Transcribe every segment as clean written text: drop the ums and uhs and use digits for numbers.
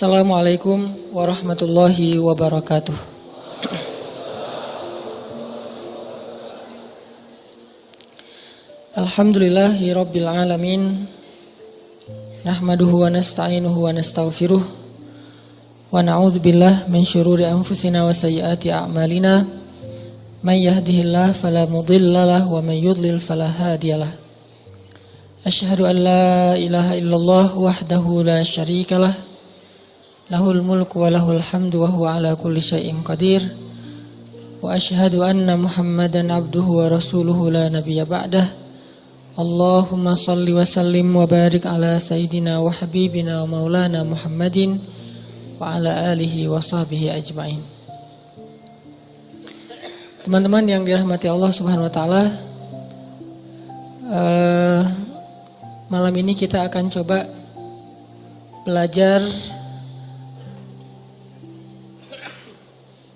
Assalamualaikum warahmatullahi wabarakatuh. Alhamdulillahi rabbil alamin. Nahmaduhu wa nasta'inuhu wa nastaghfiruh. Wa na'udzubillah min syururi anfusina wa sayyiati a'malina. May yahdihillahu fala mudhillalah wa may yudlil fala hadiyalah. Asyhadu an la ilaha illallah wahdahu la syarikalah. Lahul mulku wa lahul hamdu wa huwa ala kulli syai'in qadir. Wa asyhadu anna Muhammadan abduhu wa rasuluhu la nabiyya ba'dah. Allahumma salli wa sallim wa barik ala sayyidina wa habibina wa maulana Muhammadin wa ala alihi wa sahbihi ajma'in. Teman-teman yang dirahmati Allah Subhanahu wa taala, malam ini kita akan coba belajar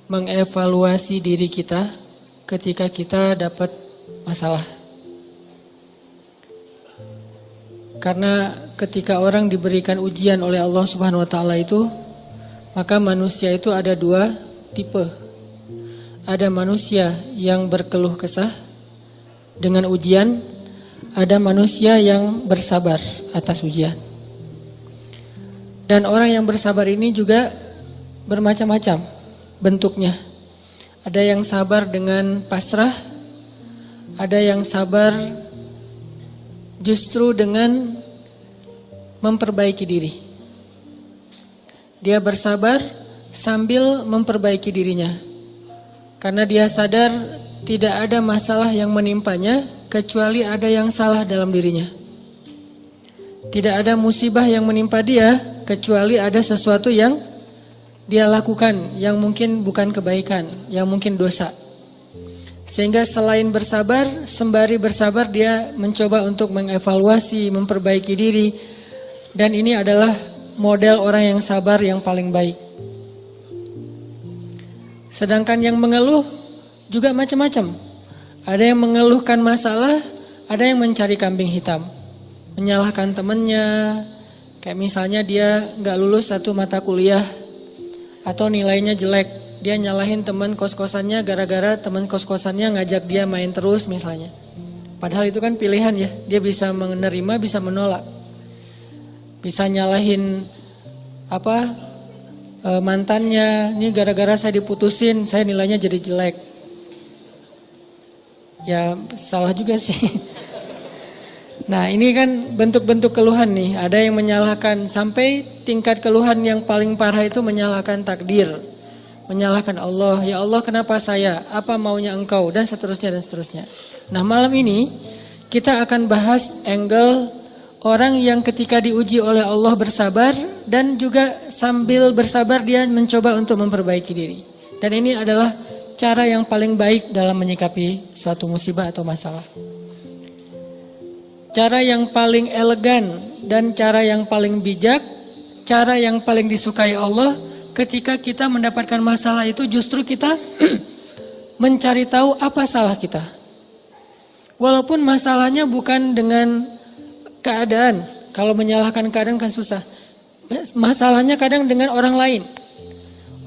mengevaluasi diri kita ketika kita dapat masalah. Karena ketika orang diberikan ujian oleh Allah Subhanahu wa taala itu, maka manusia itu ada dua tipe. Ada manusia yang berkeluh kesah dengan ujian, ada manusia yang bersabar atas ujian. Dan orang yang bersabar ini juga bermacam-macam bentuknya. Ada yang sabar dengan pasrah, ada yang sabar justru dengan memperbaiki diri. Dia bersabar sambil memperbaiki dirinya. Karena dia sadar tidak ada masalah yang menimpanya kecuali ada yang salah dalam dirinya. Tidak ada musibah yang menimpa dia kecuali ada sesuatu yang dia lakukan yang mungkin bukan kebaikan, yang mungkin dosa. Sehingga selain bersabar, sembari bersabar dia mencoba untuk mengevaluasi, memperbaiki diri. Dan ini adalah model orang yang sabar yang paling baik. Sedangkan yang mengeluh juga macam-macam. Ada yang mengeluhkan masalah, ada yang mencari kambing hitam. Menyalahkan temannya, kayak misalnya dia gak lulus satu mata kuliah atau nilainya jelek. Dia nyalahin teman kos-kosannya gara-gara teman kos-kosannya ngajak dia main terus misalnya. Padahal itu kan pilihan ya. Dia bisa menerima, bisa menolak. Bisa nyalahin mantannya. Ini gara-gara saya diputusin, saya nilainya jadi jelek. Ya salah juga sih. Nah ini kan bentuk-bentuk keluhan nih. Ada yang menyalahkan sampai tingkat keluhan yang paling parah itu menyalahkan takdir. Menyalahkan Allah, ya Allah kenapa saya, apa maunya engkau, dan seterusnya dan seterusnya. Nah malam ini kita akan bahas angle orang yang ketika diuji oleh Allah bersabar dan juga sambil bersabar dia mencoba untuk memperbaiki diri. Dan ini adalah cara yang paling baik dalam menyikapi suatu musibah atau masalah. Cara yang paling elegan dan cara yang paling bijak, cara yang paling disukai Allah. Ketika kita mendapatkan masalah itu justru kita mencari tahu apa salah kita. Walaupun masalahnya bukan dengan keadaan. Kalau menyalahkan keadaan kan susah. Masalahnya kadang dengan orang lain.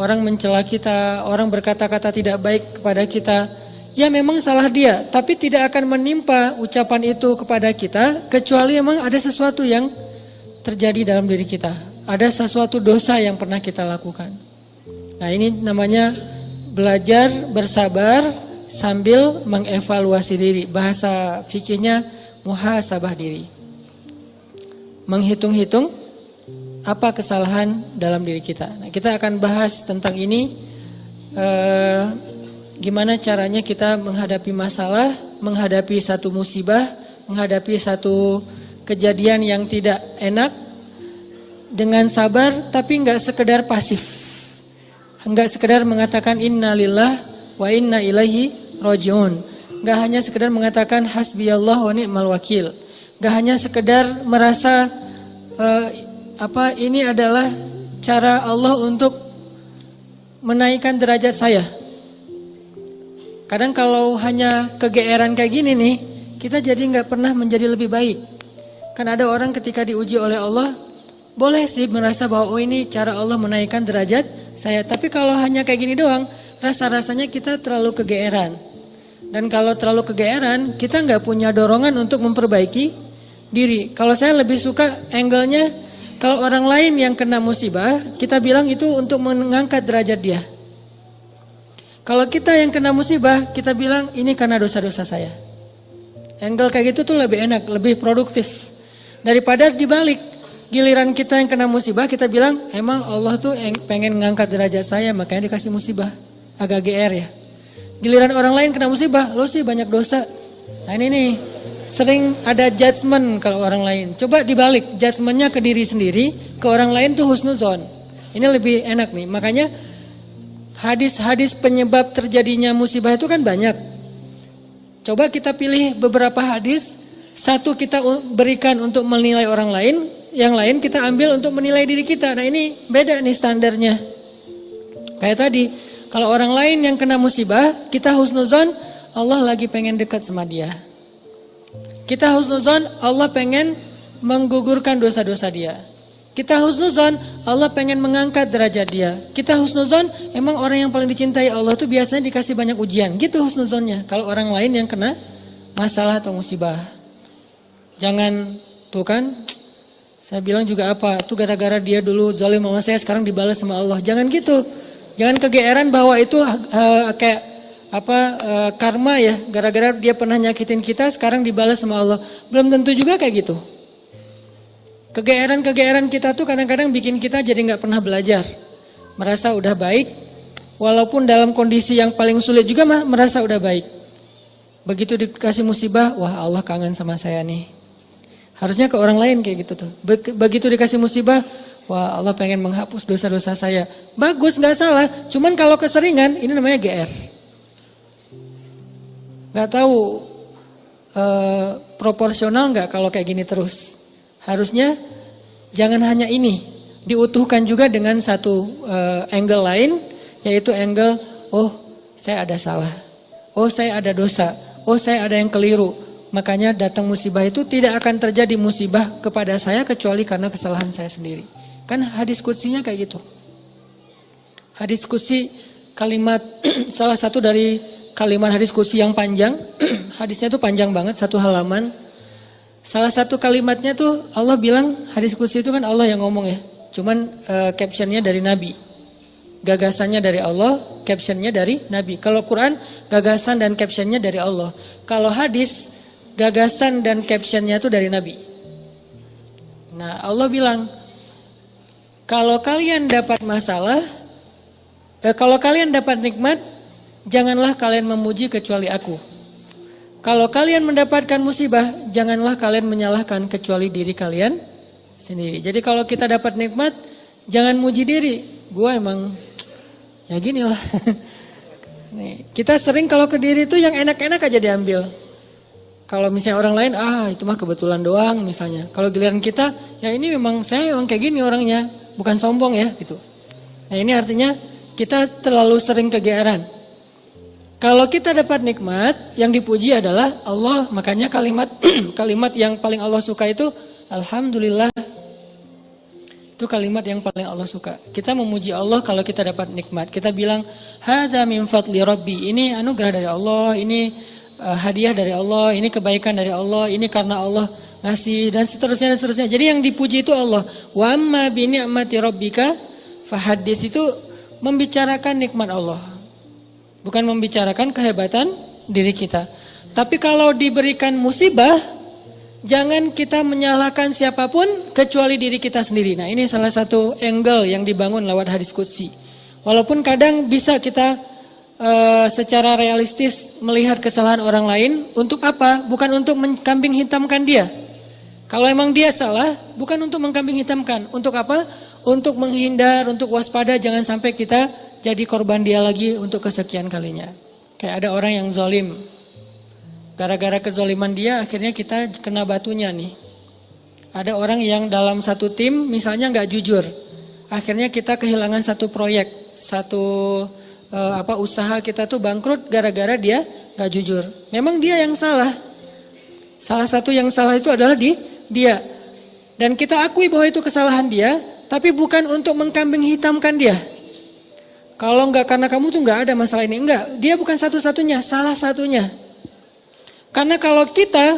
Orang mencela kita, orang berkata-kata tidak baik kepada kita. Ya memang salah dia, tapi tidak akan menimpa ucapan itu kepada kita kecuali memang ada sesuatu yang terjadi dalam diri kita. Ada sesuatu dosa yang pernah kita lakukan. Nah ini namanya belajar bersabar sambil mengevaluasi diri. Bahasa fikihnya muhasabah diri. Menghitung-hitung apa kesalahan dalam diri kita. Nah, kita akan bahas tentang ini. Gimana caranya kita menghadapi masalah, menghadapi satu musibah, menghadapi satu kejadian yang tidak enak. Dengan sabar tapi enggak sekedar pasif. Enggak sekedar mengatakan innalillah wa inna ilaihi rajiun. Enggak hanya sekedar mengatakan hasbiyallah wa ni'mal wakil. Enggak hanya sekedar merasa ini adalah cara Allah untuk menaikkan derajat saya. Kadang kalau hanya kegeeran kayak gini nih, kita jadi enggak pernah menjadi lebih baik. Kan ada orang ketika diuji oleh Allah boleh sih merasa bahwa oh ini cara Allah menaikkan derajat saya. Tapi kalau hanya kayak gini doang, rasa-rasanya kita terlalu kegeeran. Dan kalau terlalu kegeeran, kita nggak punya dorongan untuk memperbaiki diri. Kalau saya lebih suka angle-nya, kalau orang lain yang kena musibah, kita bilang itu untuk mengangkat derajat dia. Kalau kita yang kena musibah, kita bilang ini karena dosa-dosa saya. Angle kayak gitu tuh lebih enak, lebih produktif. Daripada dibalik. Giliran kita yang kena musibah, kita bilang emang Allah tuh pengen ngangkat derajat saya, makanya dikasih musibah. Agak GR ya. Giliran orang lain kena musibah, lo sih banyak dosa. Nah ini nih, sering ada judgement kalau orang lain. Coba dibalik, judgementnya ke diri sendiri, ke orang lain tuh husnuzon. Ini lebih enak nih, makanya hadis-hadis penyebab terjadinya musibah itu kan banyak. Coba kita pilih beberapa hadis, satu kita berikan untuk menilai orang lain, yang lain kita ambil untuk menilai diri kita. Nah ini beda nih standarnya. Kayak tadi, kalau orang lain yang kena musibah, kita husnuzon, Allah lagi pengen dekat sama dia. Kita husnuzon, Allah pengen menggugurkan dosa-dosa dia. Kita husnuzon, Allah pengen mengangkat derajat dia. Kita husnuzon, emang orang yang paling dicintai Allah tuh biasanya dikasih banyak ujian. Gitu husnuzonnya. Kalau orang lain yang kena masalah atau musibah. Jangan, tuh kan, saya bilang juga apa, tuh gara-gara dia dulu zalim sama saya, sekarang dibalas sama Allah. Jangan gitu. Jangan kegeeran bahwa itu kayak karma ya. Gara-gara dia pernah nyakitin kita, sekarang dibalas sama Allah. Belum tentu juga kayak gitu. Kegeeran-kegeeran kita tuh kadang-kadang bikin kita jadi gak pernah belajar. Merasa udah baik, walaupun dalam kondisi yang paling sulit juga merasa udah baik. Begitu dikasih musibah, wah Allah kangen sama saya nih. Harusnya ke orang lain kayak gitu tuh. Begitu dikasih musibah, wah Allah pengen menghapus dosa-dosa saya. Bagus, gak salah. Cuman kalau keseringan, ini namanya GR. Gak tahu proporsional gak kalau kayak gini terus. Harusnya jangan hanya ini. Diutuhkan juga dengan satu angle lain, yaitu angle, oh saya ada salah. Oh saya ada dosa. Oh saya ada yang keliru. Makanya datang musibah itu tidak akan terjadi musibah kepada saya kecuali karena kesalahan saya sendiri. Kan hadis qudsinya kayak gitu. Hadis qudsi kalimat salah satu dari kalimat hadis qudsi yang panjang. Hadisnya tuh panjang banget, satu halaman. Salah satu kalimatnya tuh Allah bilang, hadis qudsi itu kan Allah yang ngomong ya. Cuman captionnya dari Nabi. Gagasannya dari Allah, captionnya dari Nabi. Kalau Quran, gagasan dan captionnya dari Allah. Kalau hadis, gagasan dan captionnya itu dari Nabi. Nah Allah bilang, kalau kalian dapat masalah, kalau kalian dapat nikmat, janganlah kalian memuji kecuali aku. Kalau kalian mendapatkan musibah, janganlah kalian menyalahkan kecuali diri kalian sendiri. Jadi kalau kita dapat nikmat, jangan muji diri. Gue emang ya gini lah. Nih, kita sering kalau ke diri itu yang enak-enak aja diambil. Kalau misalnya orang lain, itu mah kebetulan doang misalnya. Kalau giliran kita, ya ini memang saya memang kayak gini orangnya, bukan sombong ya gitu. Nah ini artinya kita terlalu sering kegeeran. Kalau kita dapat nikmat, yang dipuji adalah Allah. Makanya kalimat kalimat yang paling Allah suka itu Alhamdulillah. Itu kalimat yang paling Allah suka. Kita memuji Allah kalau kita dapat nikmat. Kita bilang, hadza min fadli rabbi. Ini anugerah dari Allah, ini hadiah dari Allah, ini kebaikan dari Allah, ini karena Allah ngasih dan seterusnya dan seterusnya. Jadi yang dipuji itu Allah. Wa amma bi ni'mati rabbika fahaddits, itu membicarakan nikmat Allah. Bukan membicarakan kehebatan diri kita. Tapi kalau diberikan musibah, jangan kita menyalahkan siapapun kecuali diri kita sendiri. Nah, ini salah satu angle yang dibangun lewat hadis qudsi. Walaupun kadang bisa kita secara realistis melihat kesalahan orang lain, untuk apa? Bukan untuk mengkambing hitamkan dia. Kalau emang dia salah, bukan untuk mengkambing hitamkan. Untuk apa? Untuk menghindar, untuk waspada, jangan sampai kita jadi korban dia lagi untuk kesekian kalinya. Kayak ada orang yang zalim. Gara-gara kezaliman dia, akhirnya kita kena batunya nih. Ada orang yang dalam satu tim, misalnya nggak jujur. Akhirnya kita kehilangan satu proyek, satu usaha kita tuh bangkrut gara-gara dia gak jujur. Memang dia yang salah. Salah satu yang salah itu adalah dia. Dan kita akui bahwa itu kesalahan dia, tapi bukan untuk mengkambing hitamkan dia. Kalau enggak karena kamu tuh enggak ada masalah ini. Enggak, dia bukan satu-satunya, salah satunya. Karena kalau kita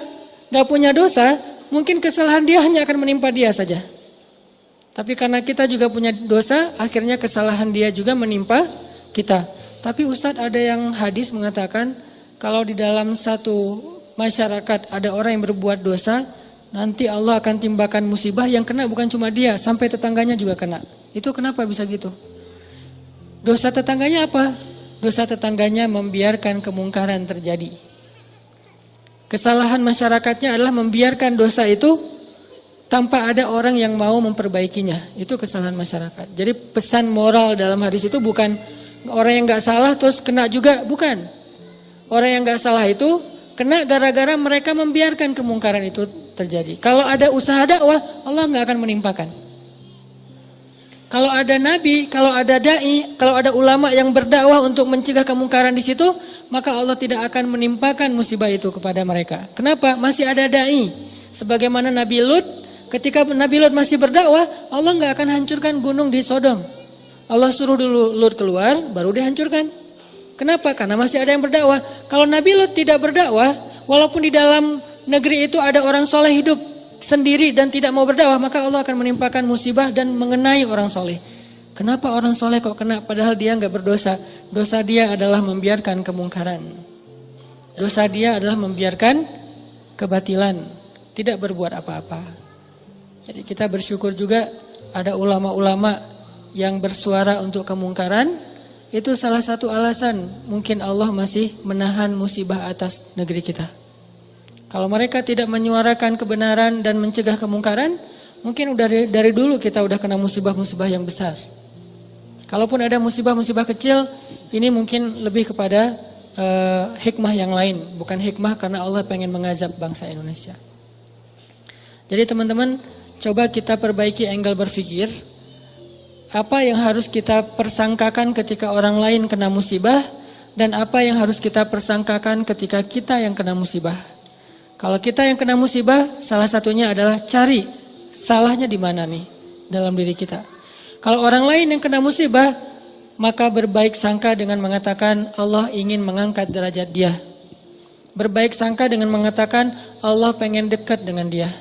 enggak punya dosa, mungkin kesalahan dia hanya akan menimpa dia saja. Tapi karena kita juga punya dosa, akhirnya kesalahan dia juga menimpa kita. Tapi Ustadz, ada yang hadis mengatakan, kalau di dalam satu masyarakat ada orang yang berbuat dosa, nanti Allah akan timbakan musibah yang kena bukan cuma dia, sampai tetangganya juga kena. Itu kenapa bisa gitu? Dosa tetangganya apa? Dosa tetangganya membiarkan kemungkaran terjadi. Kesalahan masyarakatnya adalah membiarkan dosa itu tanpa ada orang yang mau memperbaikinya. Itu kesalahan masyarakat. Jadi pesan moral dalam hadis itu bukan orang yang gak salah terus kena juga, bukan. Orang yang gak salah itu kena gara-gara mereka membiarkan kemungkaran itu terjadi. Kalau ada usaha dakwah, Allah gak akan menimpakan. Kalau ada nabi, kalau ada dai, kalau ada ulama yang berdakwah untuk mencegah kemungkaran di situ, maka Allah tidak akan menimpakan musibah itu kepada mereka. Kenapa? Masih ada dai. Sebagaimana Nabi Lut, ketika Nabi Lut masih berdakwah, Allah gak akan hancurkan gunung di Sodom. Allah suruh dulu Lut keluar, baru dihancurkan. Kenapa? Karena masih ada yang berdakwah. Kalau Nabi Lut tidak berdakwah, walaupun di dalam negeri itu ada orang soleh hidup sendiri dan tidak mau berdakwah, maka Allah akan menimpakan musibah dan mengenai orang soleh. Kenapa orang soleh kok kena padahal dia nggak berdosa? Dosa dia adalah membiarkan kemungkaran. Dosa dia adalah membiarkan kebatilan, tidak berbuat apa-apa. Jadi kita bersyukur juga ada ulama-ulama yang bersuara untuk kemungkaran. Itu salah satu alasan mungkin Allah masih menahan musibah atas negeri kita. Kalau mereka tidak menyuarakan kebenaran dan mencegah kemungkaran, mungkin udah dari dulu kita udah kena musibah-musibah yang besar. Kalaupun ada musibah-musibah kecil, ini mungkin lebih kepada hikmah yang lain, bukan hikmah karena Allah pengen mengazab bangsa Indonesia. Jadi teman-teman, coba kita perbaiki angle berpikir. Apa yang harus kita persangkakan ketika orang lain kena musibah, dan apa yang harus kita persangkakan ketika kita yang kena musibah. Kalau kita yang kena musibah, salah satunya adalah cari salahnya di mana nih dalam diri kita. Kalau orang lain yang kena musibah, maka berbaik sangka dengan mengatakan Allah ingin mengangkat derajat dia. Berbaik sangka dengan mengatakan Allah pengen dekat dengan dia.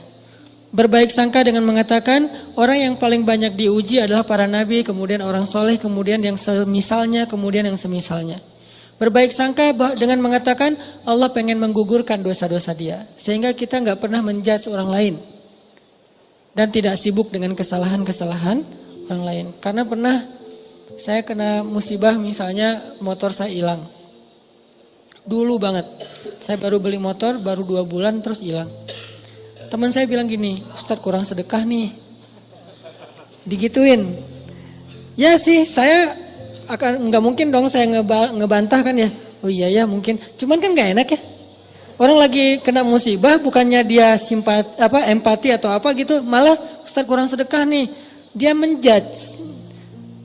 Berbaik sangka dengan mengatakan orang yang paling banyak diuji adalah para nabi, kemudian orang soleh, kemudian yang semisalnya, kemudian yang semisalnya. Berbaik sangka dengan mengatakan Allah pengen menggugurkan dosa-dosa dia. Sehingga kita gak pernah menjudge orang lain. Dan tidak sibuk dengan kesalahan-kesalahan orang lain. Karena pernah saya kena musibah, misalnya motor saya hilang. Dulu banget. Saya baru beli motor, baru 2 bulan terus hilang. Teman saya bilang gini, Ustadz kurang sedekah nih. Digituin. Ya sih, saya akan nggak mungkin dong saya ngebantah kan ya. Oh iya ya mungkin. Cuman kan nggak enak ya. Orang lagi kena musibah, bukannya dia empati atau apa gitu, malah Ustadz kurang sedekah nih. Dia menjudge.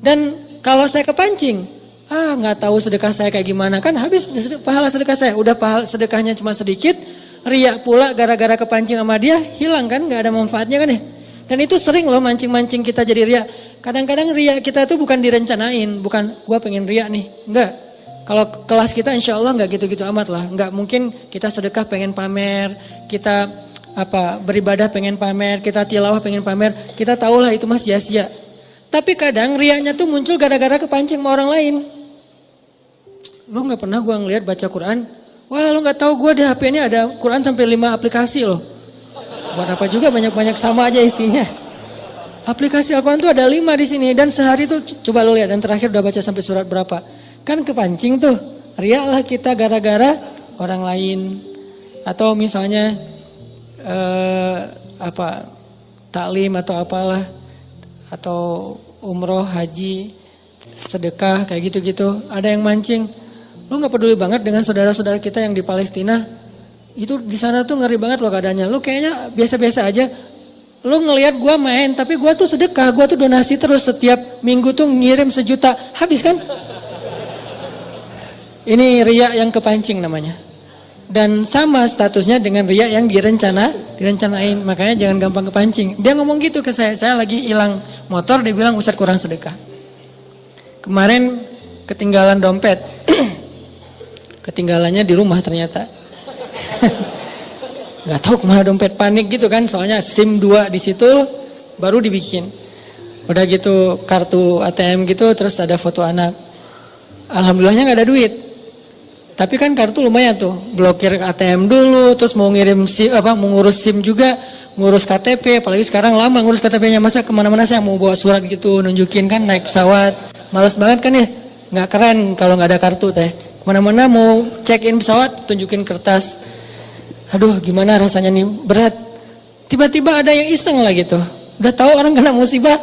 Dan kalau saya kepancing, nggak tahu sedekah saya kayak gimana, kan habis pahala sedekah saya. Udah pahala sedekahnya cuma sedikit, riak pula gara-gara kepancing sama dia, hilang kan, nggak ada manfaatnya kan ya. Dan itu sering loh mancing-mancing kita jadi riak. Kadang-kadang riak kita itu bukan direncanain, bukan gua pengen riak nih, enggak. Kalau kelas kita insya Allah enggak gitu-gitu amat lah. Enggak mungkin kita sedekah pengen pamer, kita beribadah pengen pamer, kita tilawah pengen pamer. Kita tahulah itu mah sia-sia. Tapi kadang riaknya tuh muncul gara-gara kepancing sama orang lain. Lo enggak pernah gua ngelihat baca Quran? Wah lo enggak tahu gua di HP ini ada Quran sampai 5 aplikasi loh. Buat apa juga banyak-banyak sama aja isinya. Aplikasi Al-Quran itu ada 5 di sini dan sehari tuh coba lo lihat dan terakhir udah baca sampai surat berapa. Kan kepancing tuh. Riaklah kita gara-gara orang lain atau misalnya taklim atau apalah atau umroh, haji, sedekah kayak gitu-gitu. Ada yang mancing. Lo enggak peduli banget dengan saudara-saudara kita yang di Palestina. Itu di sana tuh ngeri banget loh keadaannya. Lo kayaknya biasa-biasa aja. Lu ngelihat gua main, tapi gua tuh sedekah, gua tuh donasi terus setiap minggu tuh ngirim 1 juta, habis kan? Ini riya yang kepancing namanya. Dan sama statusnya dengan riya yang direncanain. Makanya jangan gampang kepancing. Dia ngomong gitu ke saya lagi hilang motor, dia bilang Ustadz kurang sedekah. Kemarin ketinggalan dompet. Ketinggalannya di rumah ternyata. Gak tahu kemana dompet, panik gitu kan, soalnya SIM 2 di situ baru dibikin. Udah gitu kartu ATM gitu, terus ada foto anak. Alhamdulillahnya gak ada duit. Tapi kan kartu lumayan tuh, blokir ATM dulu, terus mau ngirim SIM, mau ngurus SIM juga, ngurus KTP, apalagi sekarang lama ngurus KTP-nya, masa kemana-mana saya mau bawa surat gitu, nunjukin kan naik pesawat, males banget kan ya, nggak keren kalau nggak ada kartu teh, kemana-mana mau check-in pesawat, tunjukin kertas, aduh gimana rasanya nih, berat, tiba-tiba ada yang iseng lah gitu, udah tahu orang kena musibah,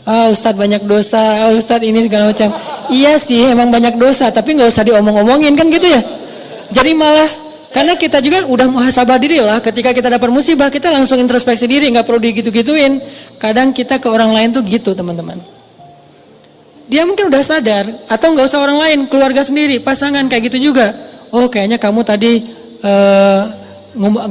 Ustadz banyak dosa, Ustadz ini segala macam. Iya sih emang banyak dosa, tapi gak usah diomong-omongin kan gitu ya. Jadi malah, karena kita juga udah muhasabah diri lah, ketika kita dapat musibah kita langsung introspeksi diri, gak perlu digitu-gituin. Kadang kita ke orang lain tuh gitu teman-teman. Dia mungkin udah sadar, atau gak usah orang lain, keluarga sendiri, pasangan kayak gitu juga. Oh kayaknya kamu tadi,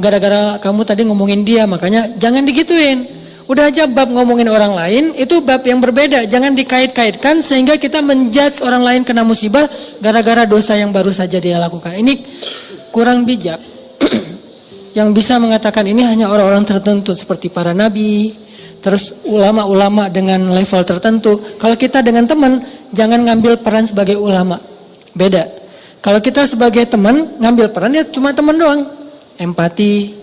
gara-gara kamu tadi ngomongin dia, makanya jangan digituin. Udah aja bab ngomongin orang lain, itu bab yang berbeda. Jangan dikait-kaitkan sehingga kita menjudge orang lain kena musibah gara-gara dosa yang baru saja dia lakukan. Ini kurang bijak. Yang bisa mengatakan ini hanya orang-orang tertentu seperti para nabi, terus ulama-ulama dengan level tertentu. Kalau kita dengan teman, jangan ngambil peran sebagai ulama. Beda. Kalau kita sebagai teman, ngambil peran ya cuma teman doang. Empati,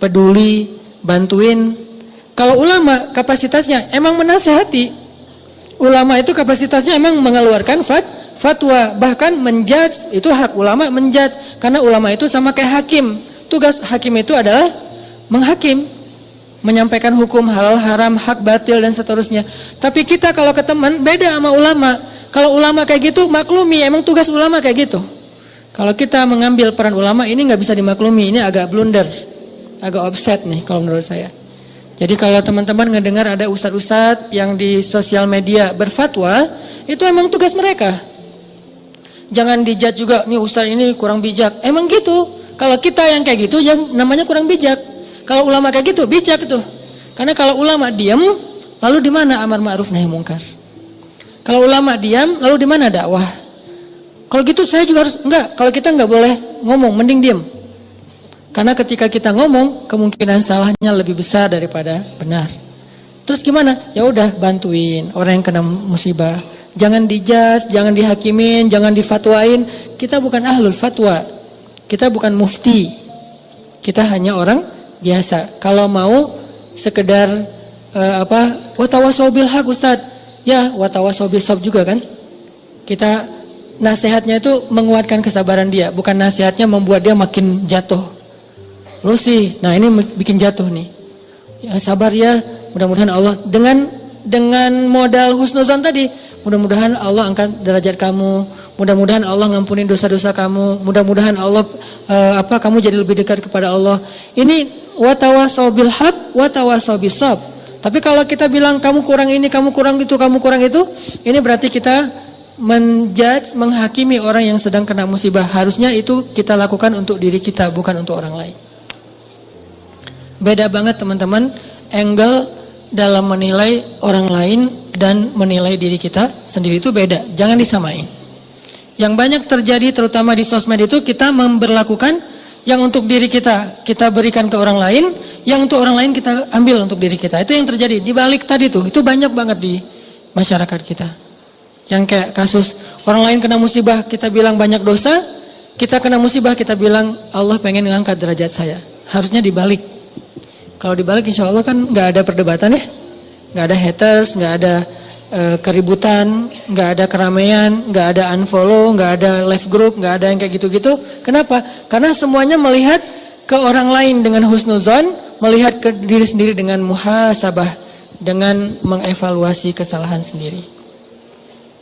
peduli, bantuin. Kalau ulama kapasitasnya emang menasehati. Ulama itu kapasitasnya emang mengeluarkan fatwa, bahkan menjudge, itu hak ulama menjudge. Karena ulama itu sama kayak hakim. Tugas hakim itu adalah menghakim, menyampaikan hukum halal haram, hak batil dan seterusnya. Tapi kita kalau ke teman beda sama ulama. Kalau ulama kayak gitu maklumi, emang tugas ulama kayak gitu. Kalau kita mengambil peran ulama ini nggak bisa dimaklumi, ini agak blunder, agak offset nih kalau menurut saya. Jadi kalau teman-teman ngedengar ada ustadz-ustadz yang di sosial media berfatwa, itu emang tugas mereka. Jangan dijudge juga, nih ustadz ini kurang bijak. Emang gitu. Kalau kita yang kayak gitu, yang namanya kurang bijak. Kalau ulama kayak gitu, bijak tuh. Karena kalau ulama diam, lalu di mana amar ma'ruf nahi mungkar? Kalau ulama diam, lalu di mana dakwah? Kalau gitu saya juga harus enggak. Kalau kita enggak boleh ngomong, mending diam. Karena ketika kita ngomong, kemungkinan salahnya lebih besar daripada benar. Terus gimana? Ya udah bantuin orang yang kena musibah. Jangan dijudge, jangan dihakimin, jangan difatwain. Kita bukan ahlul fatwa. Kita bukan mufti. Kita hanya orang biasa. Kalau mau sekedar watawasau bil haq Ustaz. Ya, watawasau bis sabr juga kan? Kita nasihatnya itu menguatkan kesabaran dia, bukan nasihatnya membuat dia makin jatuh. Lu sih, nah ini bikin jatuh nih. Ya sabar ya, mudah-mudahan Allah dengan modal husnuzon tadi, mudah-mudahan Allah angkat derajat kamu, mudah-mudahan Allah ngampunin dosa-dosa kamu, mudah-mudahan Allah kamu jadi lebih dekat kepada Allah. Ini watawasau bil haq, watawasau bis sabr. Tapi kalau kita bilang kamu kurang ini, kamu kurang itu, kamu kurang itu, ini berarti kita menjudge, menghakimi orang yang sedang kena musibah. Harusnya itu kita lakukan untuk diri kita, bukan untuk orang lain. Beda banget teman-teman angle dalam menilai orang lain dan menilai diri kita sendiri itu beda. Jangan disamain. Yang banyak terjadi terutama di sosmed itu kita memberlakukan yang untuk diri kita berikan ke orang lain, yang untuk orang lain kita ambil untuk diri kita. Itu yang terjadi di balik tadi tuh. Itu banyak banget di masyarakat kita. Yang kayak kasus orang lain kena musibah kita bilang banyak dosa, kita kena musibah kita bilang Allah pengen ngangkat derajat saya. Harusnya dibalik. Kalau dibalik insya Allah kan nggak ada perdebatan ya, nggak ada haters, nggak ada keributan, nggak ada keramaian, nggak ada unfollow, nggak ada live group, nggak ada yang kayak gitu-gitu. Kenapa? Karena semuanya melihat ke orang lain dengan husnuzon, melihat ke diri sendiri dengan muhasabah, dengan mengevaluasi kesalahan sendiri.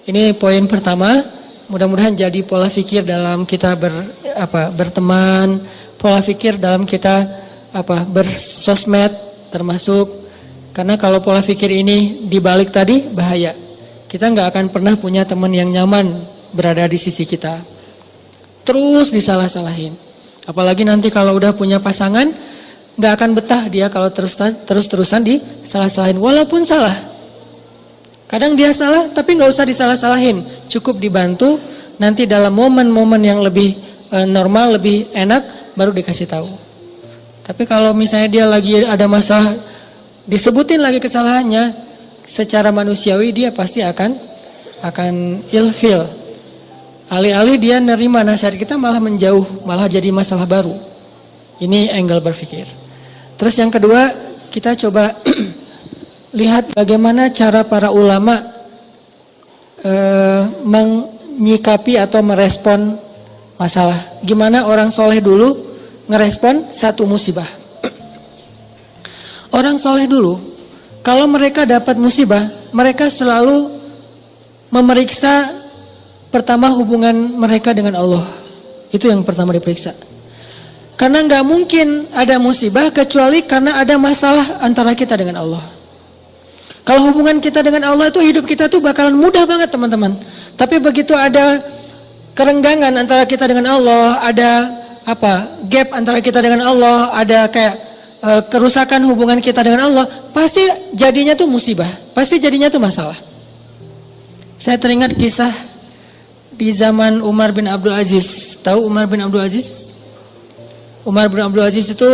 Ini poin pertama. Mudah-mudahan jadi pola pikir dalam kita berteman, pola pikir dalam kita bersosmed termasuk, karena kalau pola pikir ini dibalik tadi bahaya. Kita nggak akan pernah punya teman yang nyaman berada di sisi kita. Terus disalah-salahin. Apalagi nanti kalau udah punya pasangan, nggak akan betah dia kalau terus-terusan disalah-salahin. Walaupun salah. Kadang dia salah, tapi nggak usah disalah-salahin. Cukup dibantu, nanti dalam momen-momen yang lebih normal, lebih enak, baru dikasih tahu. Tapi kalau misalnya dia lagi ada masalah, disebutin lagi kesalahannya, secara manusiawi dia pasti akan ilfil. Alih-alih dia nerima nasihat kita malah menjauh, malah jadi masalah baru. Ini angle berpikir. Terus yang kedua, kita coba lihat bagaimana cara para ulama menyikapi atau merespon masalah. Gimana orang soleh dulu ngerespon satu musibah. Orang soleh dulu, kalau mereka dapat musibah, mereka selalu memeriksa pertama hubungan mereka dengan Allah. Itu yang pertama diperiksa. Karena nggak mungkin ada musibah kecuali karena ada masalah antara kita dengan Allah. Kalau hubungan kita dengan Allah itu, hidup kita tuh bakalan mudah banget teman-teman. Tapi begitu ada kerenggangan antara kita dengan Allah, ada gap antara kita dengan Allah, ada kayak kerusakan hubungan kita dengan Allah, pasti jadinya tuh musibah, pasti jadinya tuh masalah. Saya teringat kisah di zaman Umar bin Abdul Aziz. Tahu Umar bin Abdul Aziz? Umar bin Abdul Aziz itu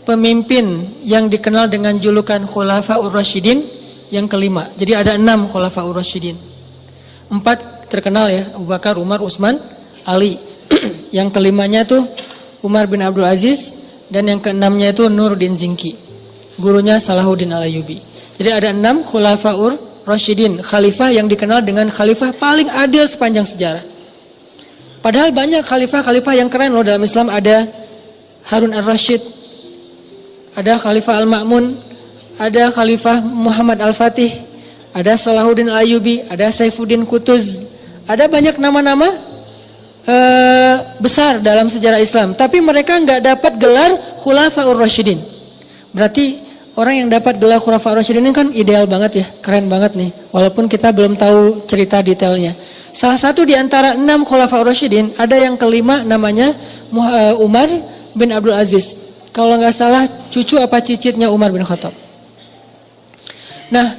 pemimpin yang dikenal dengan julukan Khulafaur Rasyidin yang kelima. Jadi ada 6 Khulafaur Rasyidin. 4 terkenal ya, Abu Bakar, Umar, Utsman, Ali. Yang kelimanya tuh Umar bin Abdul Aziz. Dan yang keenamnya itu Nuruddin Zinki, gurunya Salahuddin Al-Ayyubi. Jadi ada 6 Khulafaur Rasyidin, khalifah yang dikenal dengan khalifah paling adil sepanjang sejarah. Padahal banyak khalifah-khalifah yang keren loh dalam Islam. Ada Harun Ar-Rasyid, ada Khalifah Al-Ma'mun, ada Khalifah Muhammad Al-Fatih, ada Salahuddin Al-Ayyubi, ada Saifuddin Qutuz. Ada banyak nama-nama besar dalam sejarah Islam, tapi mereka nggak dapat gelar Khulafaur Rasyidin. Berarti orang yang dapat gelar Khulafaur Rasyidin ini kan ideal banget ya, keren banget nih. Walaupun kita belum tahu cerita detailnya. Salah satu di antara 6 Khulafaur Rasyidin, ada yang kelima namanya Umar bin Abdul Aziz. Kalau nggak salah cucu apa cicitnya Umar bin Khattab. Nah,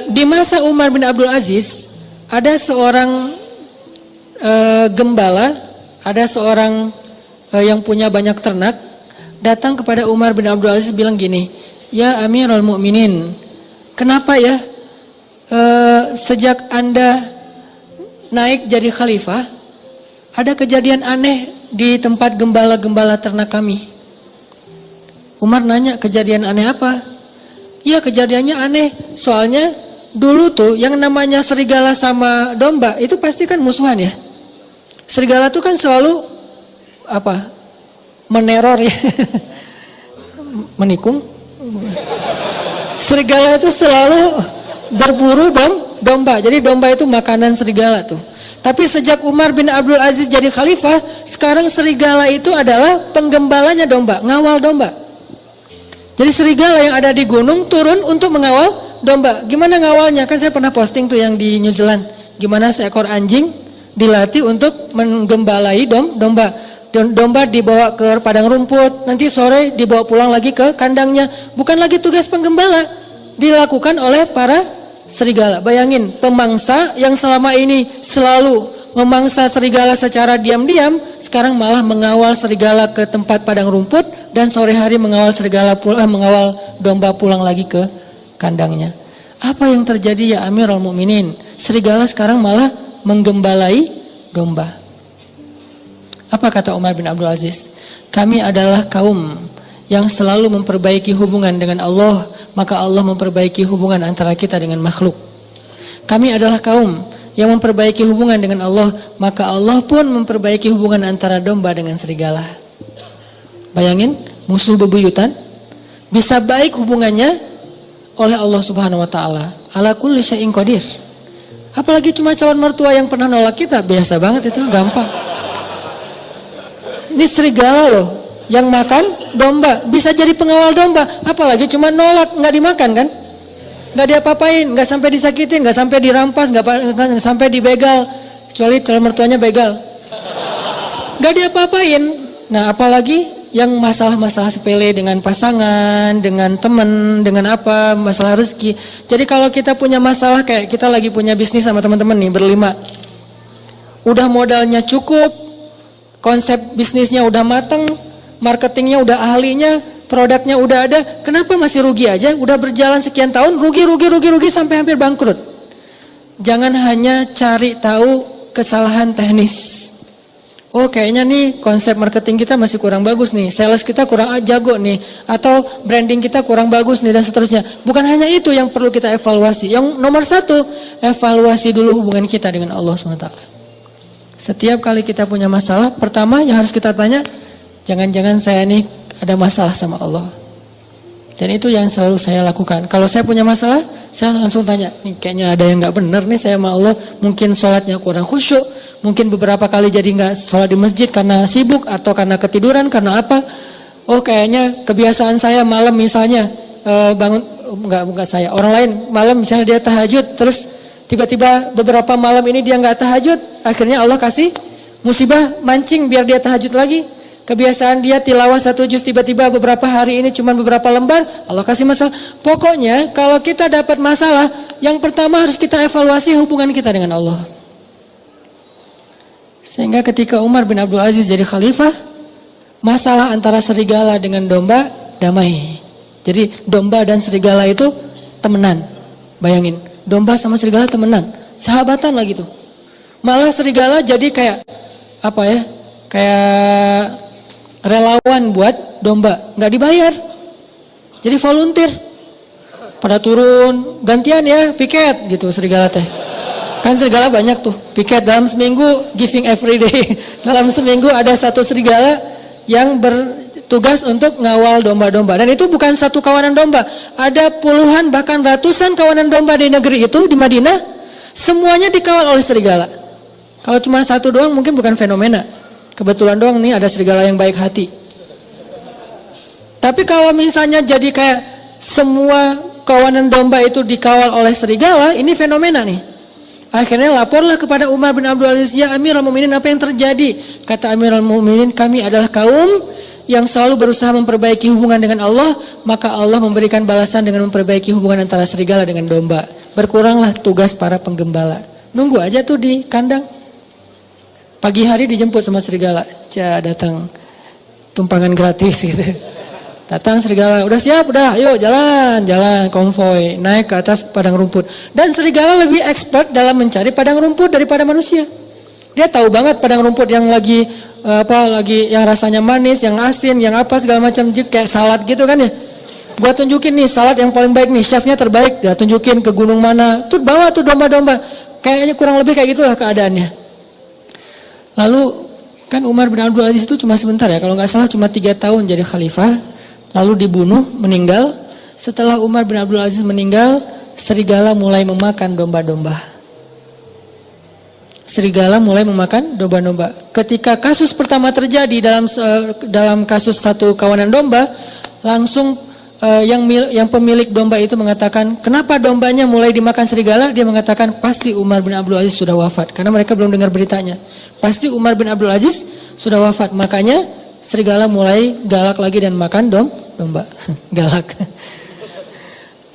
di masa Umar bin Abdul Aziz ada seorang gembala, ada seorang yang punya banyak ternak, datang kepada Umar bin Abdul Aziz bilang gini, "Ya Amirul Mukminin, kenapa ya sejak Anda naik jadi khalifah, ada kejadian aneh di tempat gembala-gembala ternak kami?" Umar nanya, "Kejadian aneh apa?" "Ya, kejadiannya aneh, soalnya dulu tuh yang namanya serigala sama domba itu pasti kan musuhan ya. Serigala tuh kan selalu meneror ya." Menikung. Serigala itu selalu berburu domba. Jadi domba itu makanan serigala tuh. Tapi sejak Umar bin Abdul Aziz jadi khalifah, sekarang serigala itu adalah penggembalanya domba, ngawal domba. Jadi serigala yang ada di gunung turun untuk mengawal domba. Gimana ngawalnya? Kan saya pernah posting tuh yang di New Zealand. Gimana seekor anjing dilatih untuk menggembalai domba. Domba dibawa ke padang rumput, nanti sore dibawa pulang lagi ke kandangnya. Bukan lagi tugas penggembala, dilakukan oleh para serigala. Bayangin, pemangsa yang selama ini selalu memangsa serigala secara diam-diam, sekarang malah mengawal serigala ke tempat padang rumput, dan sore hari mengawal mengawal domba pulang lagi ke kandangnya. Apa yang terjadi ya Amirul Mukminin? Serigala sekarang malah menggembalai domba. Apa kata Umar bin Abdul Aziz? "Kami adalah kaum yang selalu memperbaiki hubungan dengan Allah, maka Allah memperbaiki hubungan antara kita dengan makhluk. Kami adalah kaum yang memperbaiki hubungan dengan Allah, maka Allah pun memperbaiki hubungan antara domba dengan serigala." Bayangin, musuh bebuyutan bisa baik hubungannya oleh Allah Subhanahu wa taala. Ala kulli syai'in qadir. Apalagi cuma calon mertua yang pernah nolak kita, biasa banget itu, gampang. Ini serigala loh, yang makan domba, bisa jadi pengawal domba. Apalagi cuma nolak, nggak dimakan kan? Nggak diapa-apain, nggak sampai disakitin, nggak sampai dirampas, nggak sampai dibegal. Kecuali calon mertuanya begal. Gak diapa-apain. Nah apalagi yang masalah-masalah sepele dengan pasangan, dengan teman, dengan apa, masalah rezeki. Jadi kalau kita punya masalah kayak kita lagi punya bisnis sama teman-teman nih berlima. Udah modalnya cukup, konsep bisnisnya udah mateng, marketingnya udah ahlinya, produknya udah ada. Kenapa masih rugi aja? Udah berjalan sekian tahun, rugi sampai hampir bangkrut. Jangan hanya cari tahu kesalahan teknis. Oh kayaknya nih konsep marketing kita masih kurang bagus nih, sales kita kurang jago nih, atau branding kita kurang bagus nih dan seterusnya. Bukan hanya itu yang perlu kita evaluasi. Yang nomor satu, evaluasi dulu hubungan kita dengan Allah SWT. Setiap kali kita punya masalah, pertama yang harus kita tanya, jangan-jangan saya nih ada masalah sama Allah. Dan itu yang selalu saya lakukan. Kalau saya punya masalah, saya langsung tanya, nih kayaknya ada yang gak benar nih saya sama Allah. Mungkin sholatnya kurang khusyuk, mungkin beberapa kali jadi gak sholat di masjid karena sibuk atau karena ketiduran, karena apa. Oh kayaknya kebiasaan saya malam misalnya bangun, enggak saya, orang lain malam misalnya dia tahajud, terus tiba-tiba beberapa malam ini dia gak tahajud, akhirnya Allah kasih musibah mancing biar dia tahajud lagi. Kebiasaan dia tilawah 1 juz, tiba-tiba beberapa hari ini cuma beberapa lembar, Allah kasih masalah. Pokoknya kalau kita dapat masalah, yang pertama harus kita evaluasi hubungan kita dengan Allah. Sehingga ketika Umar bin Abdul Aziz jadi khalifah, masalah antara serigala dengan domba damai. Jadi domba dan serigala itu temenan. Bayangin, domba sama serigala temenan, sahabatan lah gitu. Malah serigala jadi kayak apa ya? Kayak relawan buat domba, nggak dibayar. Jadi volunteer. Pada turun, gantian ya, piket gitu serigala teh. Kan serigala banyak tuh, piket dalam seminggu, giving every day. Dalam seminggu ada satu serigala yang bertugas untuk ngawal domba-domba. Dan itu bukan satu kawanan domba, ada puluhan bahkan ratusan kawanan domba di negeri itu, di Madinah. Semuanya dikawal oleh serigala. Kalau cuma satu doang mungkin bukan fenomena. Kebetulan doang nih ada serigala yang baik hati. Tapi kalau misalnya jadi kayak semua kawanan domba itu dikawal oleh serigala, ini fenomena nih. Akhirnya laporlah kepada Umar bin Abdul Aziz, ya Amirul Mukminin, apa yang terjadi? Kata Amirul Mukminin, kami adalah kaum yang selalu berusaha memperbaiki hubungan dengan Allah, maka Allah memberikan balasan dengan memperbaiki hubungan antara serigala dengan domba. Berkuranglah tugas para penggembala. Nunggu aja tuh di kandang. Pagi hari dijemput sama serigala, datang tumpangan gratis gitu. Datang serigala, udah siap, udah, ayo jalan konvoy, naik ke atas padang rumput. Dan serigala lebih expert dalam mencari padang rumput daripada manusia. Dia tahu banget padang rumput yang lagi yang rasanya manis, yang asin, yang apa segala macam, kayak salad gitu kan ya. Gua tunjukin nih salad yang paling baik nih, chefnya terbaik, dia tunjukin ke gunung mana, tuh bawa tuh domba-domba. Kayaknya kurang lebih kayak gitulah keadaannya. Lalu kan Umar bin Abdul Aziz itu cuma sebentar ya, kalau nggak salah cuma 3 tahun jadi khalifah, lalu dibunuh, meninggal. Setelah Umar bin Abdul Aziz meninggal, serigala mulai memakan domba-domba. Serigala mulai memakan domba-domba. Ketika kasus pertama terjadi dalam kasus satu kawanan domba, langsung yang pemilik domba itu mengatakan, kenapa dombanya mulai dimakan serigala? Dia mengatakan pasti Umar bin Abdul Aziz sudah wafat, karena mereka belum dengar beritanya. Pasti Umar bin Abdul Aziz sudah wafat, makanya serigala mulai galak lagi dan makan domba. Galak.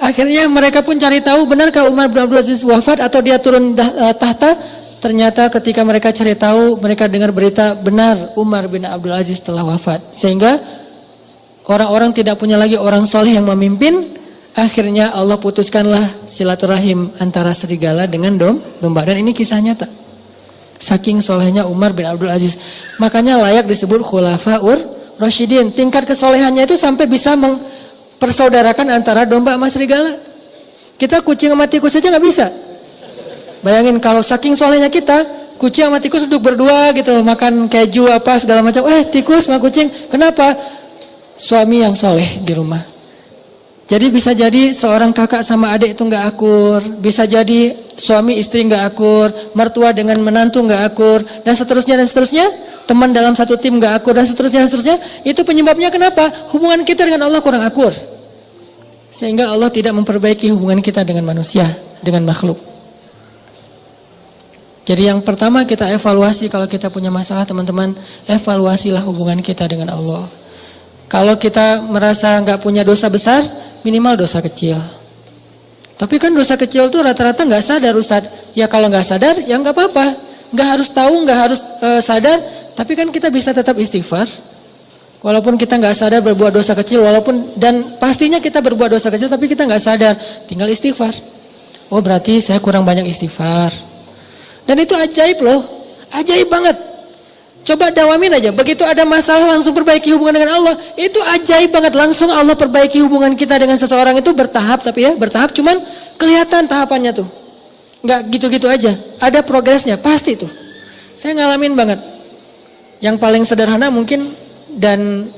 Akhirnya mereka pun cari tahu, benarkah Umar bin Abdul Aziz wafat atau dia turun tahta? Ternyata ketika mereka cari tahu, mereka dengar berita benar Umar bin Abdul Aziz telah wafat. Sehingga orang-orang tidak punya lagi orang soleh yang memimpin. Akhirnya Allah putuskanlah silaturahim antara serigala dengan domba. Dan ini kisah nyata. Saking solehnya Umar bin Abdul Aziz. Makanya layak disebut khulafaur rasyidin. Tingkat kesolehannya itu sampai bisa mempersaudarakan antara domba sama serigala. Kita kucing sama tikus saja gak bisa. Bayangin kalau saking solehnya kita, kucing sama tikus duduk berdua gitu, makan keju apa segala macam. Tikus sama kucing, kenapa? Suami yang soleh di rumah. Jadi bisa jadi seorang kakak sama adik itu gak akur, bisa jadi suami istri gak akur, mertua dengan menantu gak akur, dan seterusnya, teman dalam satu tim gak akur, dan seterusnya. Itu penyebabnya kenapa? Hubungan kita dengan Allah kurang akur. Sehingga Allah tidak memperbaiki hubungan kita dengan manusia, dengan makhluk. Jadi yang pertama kita evaluasi kalau kita punya masalah teman-teman, evaluasilah hubungan kita dengan Allah. Kalau kita merasa nggak punya dosa besar, minimal dosa kecil. Tapi kan dosa kecil tuh rata-rata nggak sadar Ustaz. Ya kalau nggak sadar ya nggak apa-apa, nggak harus tahu, nggak harus sadar. Tapi kan kita bisa tetap istighfar. Walaupun kita nggak sadar berbuat dosa kecil, dan pastinya kita berbuat dosa kecil, tapi kita nggak sadar, tinggal istighfar. Oh berarti saya kurang banyak istighfar. Dan itu ajaib loh, ajaib banget. Coba dawamin aja, begitu ada masalah langsung perbaiki hubungan dengan Allah. Itu ajaib banget, langsung Allah perbaiki hubungan kita dengan seseorang itu bertahap, tapi ya bertahap, cuman kelihatan tahapannya tuh. Nggak gitu-gitu aja, ada progresnya, pasti tuh. Saya ngalamin banget. Yang paling sederhana mungkin, dan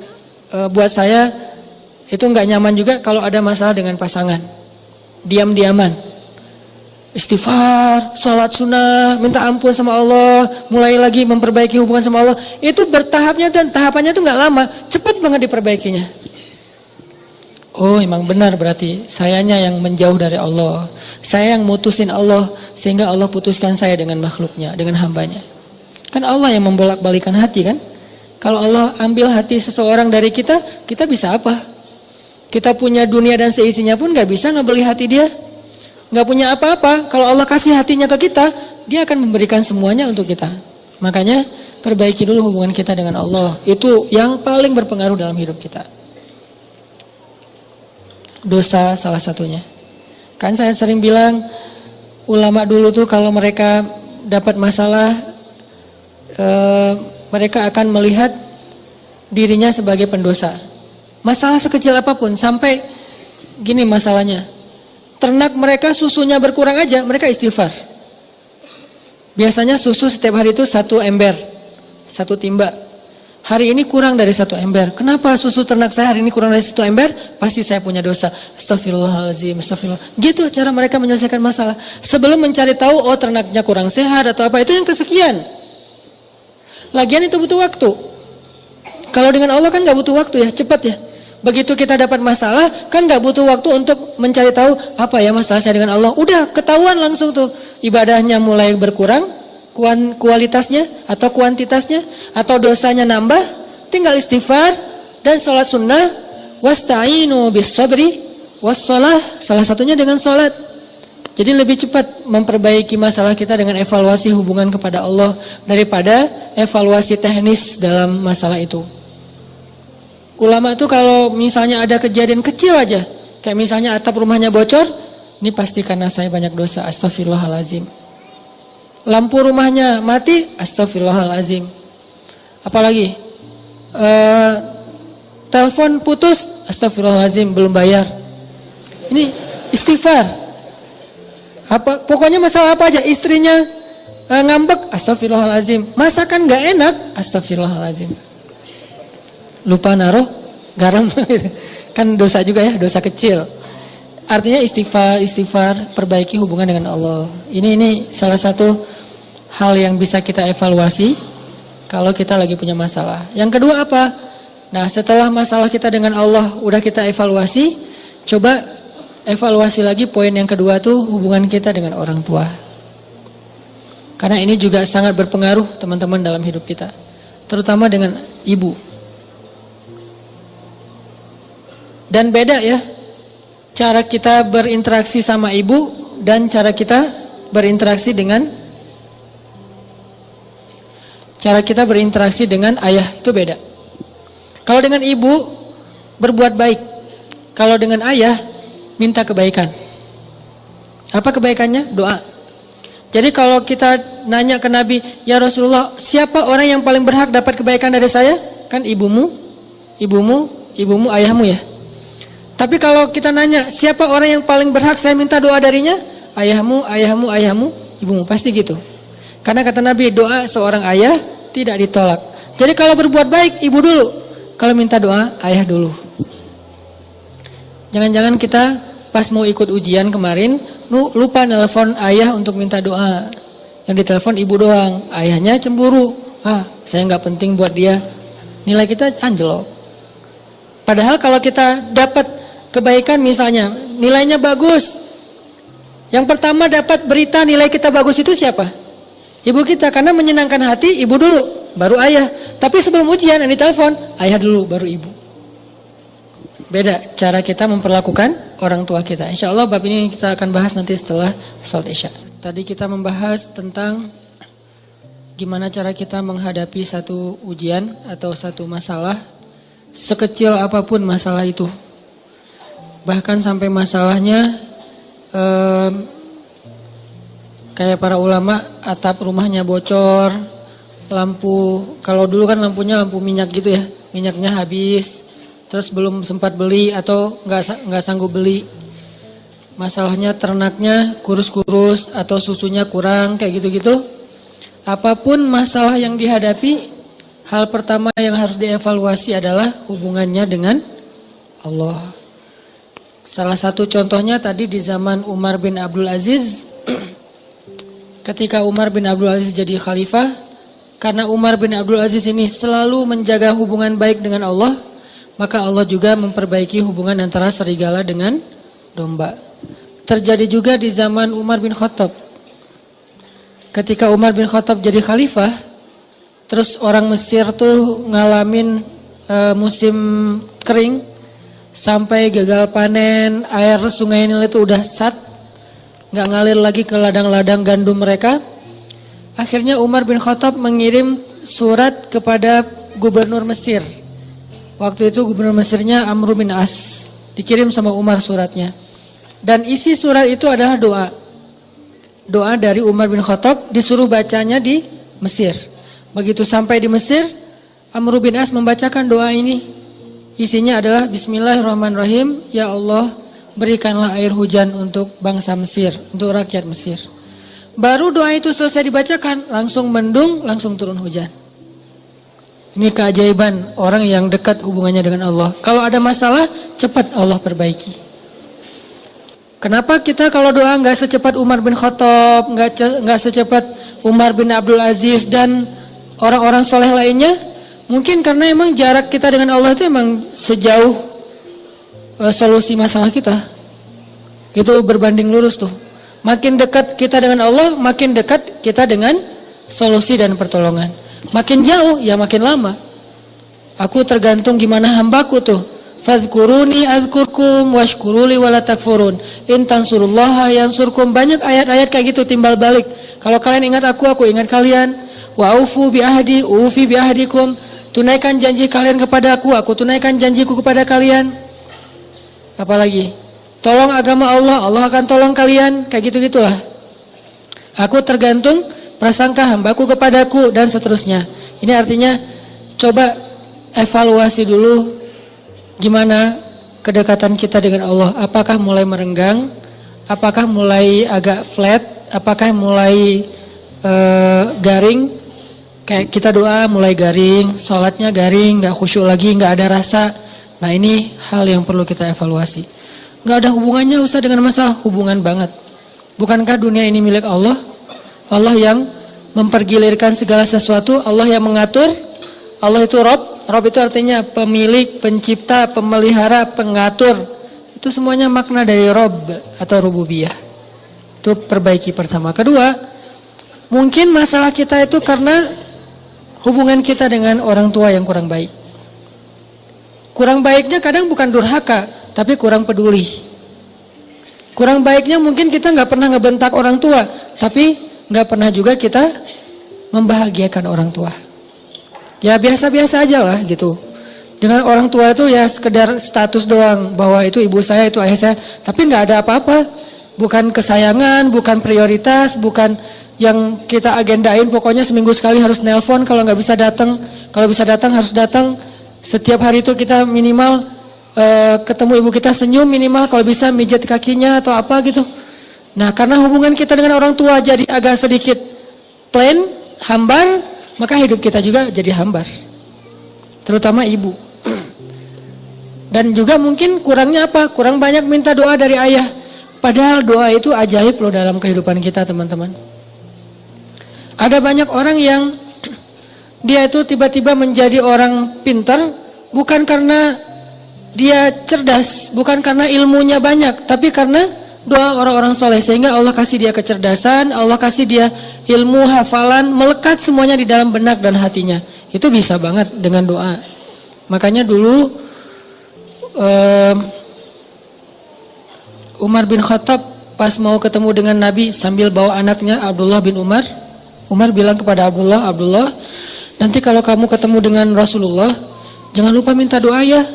buat saya itu nggak nyaman juga kalau ada masalah dengan pasangan. Diam-diaman. Istighfar, sholat sunnah, minta ampun sama Allah, mulai lagi memperbaiki hubungan sama Allah. Itu bertahapnya dan tahapannya itu nggak lama, cepat banget diperbaikinya. Oh emang benar berarti sayanya yang menjauh dari Allah. Saya yang mutusin Allah sehingga Allah putuskan saya dengan makhluknya, dengan hambanya. Kan Allah yang membolak-balikan hati kan. Kalau Allah ambil hati seseorang dari kita, kita bisa apa? Kita punya dunia dan seisinya pun gak bisa ngebeli hati dia. Gak punya apa-apa. Kalau Allah kasih hatinya ke kita, dia akan memberikan semuanya untuk kita. Makanya perbaiki dulu hubungan kita dengan Allah. Itu yang paling berpengaruh dalam hidup kita. Dosa salah satunya. Kan saya sering bilang, ulama dulu tuh kalau mereka dapat masalah, mereka akan melihat dirinya sebagai pendosa. Masalah sekecil apapun, sampai gini masalahnya. Ternak mereka susunya berkurang aja, mereka istighfar. Biasanya susu setiap hari itu 1 ember, 1 timba. Hari ini kurang dari 1 ember. Kenapa susu ternak saya hari ini kurang dari 1 ember? Pasti saya punya dosa. Astagfirullahaladzim, astagfirullah. Gitu cara mereka menyelesaikan masalah. Sebelum mencari tahu, oh ternaknya kurang sehat atau apa, itu yang kesekian. Lagian itu butuh waktu. Kalau dengan Allah kan gak butuh waktu ya, cepat ya. Begitu kita dapat masalah, kan gak butuh waktu untuk mencari tahu apa ya masalah saya dengan Allah. Udah ketahuan langsung tuh. Ibadahnya mulai berkurang, kualitasnya atau kuantitasnya, atau dosanya nambah, tinggal istighfar dan sholat sunnah. Wasta'inu bis sabri wassalah, salah satunya dengan sholat. Jadi lebih cepat memperbaiki masalah kita dengan evaluasi hubungan kepada Allah daripada evaluasi teknis dalam masalah itu. Ulama tuh kalau misalnya ada kejadian kecil aja, kayak misalnya atap rumahnya bocor, ini pasti karena saya banyak dosa, astagfirullahalazim. Lampu rumahnya mati, astagfirullahalazim. Apalagi telepon putus, astagfirullahalazim, belum bayar. Ini istighfar. Pokoknya masalah apa aja, istrinya ngambek, astagfirullahalazim. Masakan gak enak, astagfirullahalazim. Lupa naruh garam, kan dosa juga ya, dosa kecil. Artinya istighfar, perbaiki hubungan dengan Allah. Ini salah satu hal yang bisa kita evaluasi kalau kita lagi punya masalah. Yang kedua apa? Nah setelah masalah kita dengan Allah udah kita evaluasi, coba evaluasi lagi poin yang kedua tuh hubungan kita dengan orang tua. Karena ini juga sangat berpengaruh teman-teman dalam hidup kita. Terutama dengan ibu. Dan beda ya, cara kita berinteraksi sama ibu dan cara kita berinteraksi dengan ayah itu beda. Kalau dengan ibu berbuat baik, kalau dengan ayah minta kebaikan. Apa kebaikannya? Doa. Jadi kalau kita nanya ke Nabi, ya Rasulullah, siapa orang yang paling berhak dapat kebaikan dari saya? Kan ibumu, ayahmu ya. Tapi kalau kita nanya, siapa orang yang paling berhak saya minta doa darinya? Ayahmu, ibumu, pasti gitu. Karena kata Nabi, doa seorang ayah tidak ditolak. Jadi kalau berbuat baik, ibu dulu. Kalau minta doa, ayah dulu. Jangan-jangan kita pas mau ikut ujian kemarin, lupa nelpon ayah untuk minta doa. Yang ditelepon ibu doang, ayahnya cemburu. Saya nggak penting buat dia. Nilai kita anjlok. Padahal kalau kita dapat kebaikan misalnya, nilainya bagus. Yang pertama dapat berita nilai kita bagus itu siapa? Ibu kita, karena menyenangkan hati ibu dulu, baru ayah. Tapi sebelum ujian yang ditelepon, ayah dulu, baru ibu. Beda cara kita memperlakukan orang tua kita. Insya Allah bab ini kita akan bahas nanti setelah salat Isya. Tadi kita membahas tentang gimana cara kita menghadapi satu ujian atau satu masalah, sekecil apapun masalah itu. Bahkan sampai masalahnya kayak para ulama, atap rumahnya bocor, lampu, kalau dulu kan lampunya lampu minyak gitu ya, minyaknya habis, terus belum sempat beli atau nggak sanggup beli. Masalahnya ternaknya kurus-kurus atau susunya kurang, kayak gitu-gitu. Apapun masalah yang dihadapi, hal pertama yang harus dievaluasi adalah hubungannya dengan Allah. Salah satu contohnya tadi di zaman Umar bin Abdul Aziz. Ketika Umar bin Abdul Aziz jadi khalifah, karena Umar bin Abdul Aziz ini selalu menjaga hubungan baik dengan Allah, maka Allah juga memperbaiki hubungan antara serigala dengan domba. Terjadi juga di zaman Umar bin Khattab. Ketika Umar bin Khattab jadi khalifah, terus orang Mesir tuh ngalamin musim kering, sampai gagal panen, air sungai Nil itu udah nggak ngalir lagi ke ladang-ladang gandum mereka. Akhirnya Umar bin Khattab mengirim surat kepada gubernur Mesir. Waktu itu gubernur Mesirnya Amr bin As. Dikirim sama Umar suratnya. Dan isi surat itu adalah doa. Doa dari Umar bin Khattab, disuruh bacanya di Mesir. Begitu sampai di Mesir, Amr bin As membacakan doa ini. Isinya adalah Bismillahirrahmanirrahim, ya Allah, berikanlah air hujan untuk bangsa Mesir, untuk rakyat Mesir. Baru doa itu selesai dibacakan, langsung mendung, langsung turun hujan. Ini keajaiban orang yang dekat hubungannya dengan Allah. Kalau ada masalah, cepat Allah perbaiki. Kenapa kita kalau doa nggak secepat Umar bin Khattab, nggak secepat Umar bin Abdul Aziz dan orang-orang soleh lainnya? Mungkin karena emang jarak kita dengan Allah itu emang sejauh solusi masalah kita. Itu berbanding lurus tuh. Makin dekat kita dengan Allah, makin dekat kita dengan solusi dan pertolongan. Makin jauh, ya makin lama. Aku tergantung gimana hambaku tuh. Fadhkuruni adzkurkum washkuruli wala takfurun. In tansurullaha yansurkum. Banyak ayat-ayat kayak gitu timbal balik. Kalau kalian ingat aku ingat kalian. Wa aufu bi ahdi, ufi bi ahdikum. Tunaikan janji kalian kepada aku tunaikan janjiku kepada kalian. Apalagi? Tolong agama Allah, Allah akan tolong kalian. Kayak gitu-gitulah. Aku tergantung prasangka hambaku kepadaku dan seterusnya. Ini artinya coba evaluasi dulu gimana kedekatan kita dengan Allah. Apakah mulai merenggang? Apakah mulai agak flat? Apakah mulai garing? Kayak kita doa mulai garing, sholatnya garing, gak khusyuk lagi, gak ada rasa. Nah ini hal yang perlu kita evaluasi. Gak ada hubungannya usah dengan masalah, hubungan banget. Bukankah dunia ini milik Allah? Allah yang mempergilirkan segala sesuatu, Allah yang mengatur. Allah itu Rob. Rob itu artinya pemilik, pencipta, pemelihara, pengatur. Itu semuanya makna dari Rob atau rububiyah. Itu perbaiki pertama. Kedua, mungkin masalah kita itu karena hubungan kita dengan orang tua yang kurang baik. Kurang baiknya kadang bukan durhaka, tapi kurang peduli. Kurang baiknya mungkin kita gak pernah ngebentak orang tua, tapi gak pernah juga kita membahagiakan orang tua. Ya biasa-biasa aja lah gitu. Dengan orang tua itu ya sekedar status doang, bahwa itu ibu saya, itu ayah saya, tapi gak ada apa-apa. Bukan kesayangan, bukan prioritas, bukan yang kita agendain. Pokoknya seminggu sekali harus nelpon, kalau nggak bisa datang, kalau bisa datang harus datang. Setiap hari itu kita minimal ketemu ibu kita senyum, minimal kalau bisa mijet kakinya atau apa gitu. Nah karena hubungan kita dengan orang tua jadi agak sedikit plain, hambar, maka hidup kita juga jadi hambar. Terutama ibu. Dan juga mungkin kurangnya apa? Kurang banyak minta doa dari ayah. Padahal doa itu ajaib loh dalam kehidupan kita, teman-teman. Ada banyak orang yang dia itu tiba-tiba menjadi orang pintar bukan karena dia cerdas, bukan karena ilmunya banyak, tapi karena doa orang-orang soleh, sehingga Allah kasih dia kecerdasan, Allah kasih dia ilmu, hafalan, melekat semuanya di dalam benak dan hatinya. Itu bisa banget dengan doa. Makanya dulu Umar bin Khattab pas mau ketemu dengan Nabi sambil bawa anaknya Abdullah bin Umar, Umar bilang kepada Abdullah, Abdullah, nanti kalau kamu ketemu dengan Rasulullah, jangan lupa minta doa ya.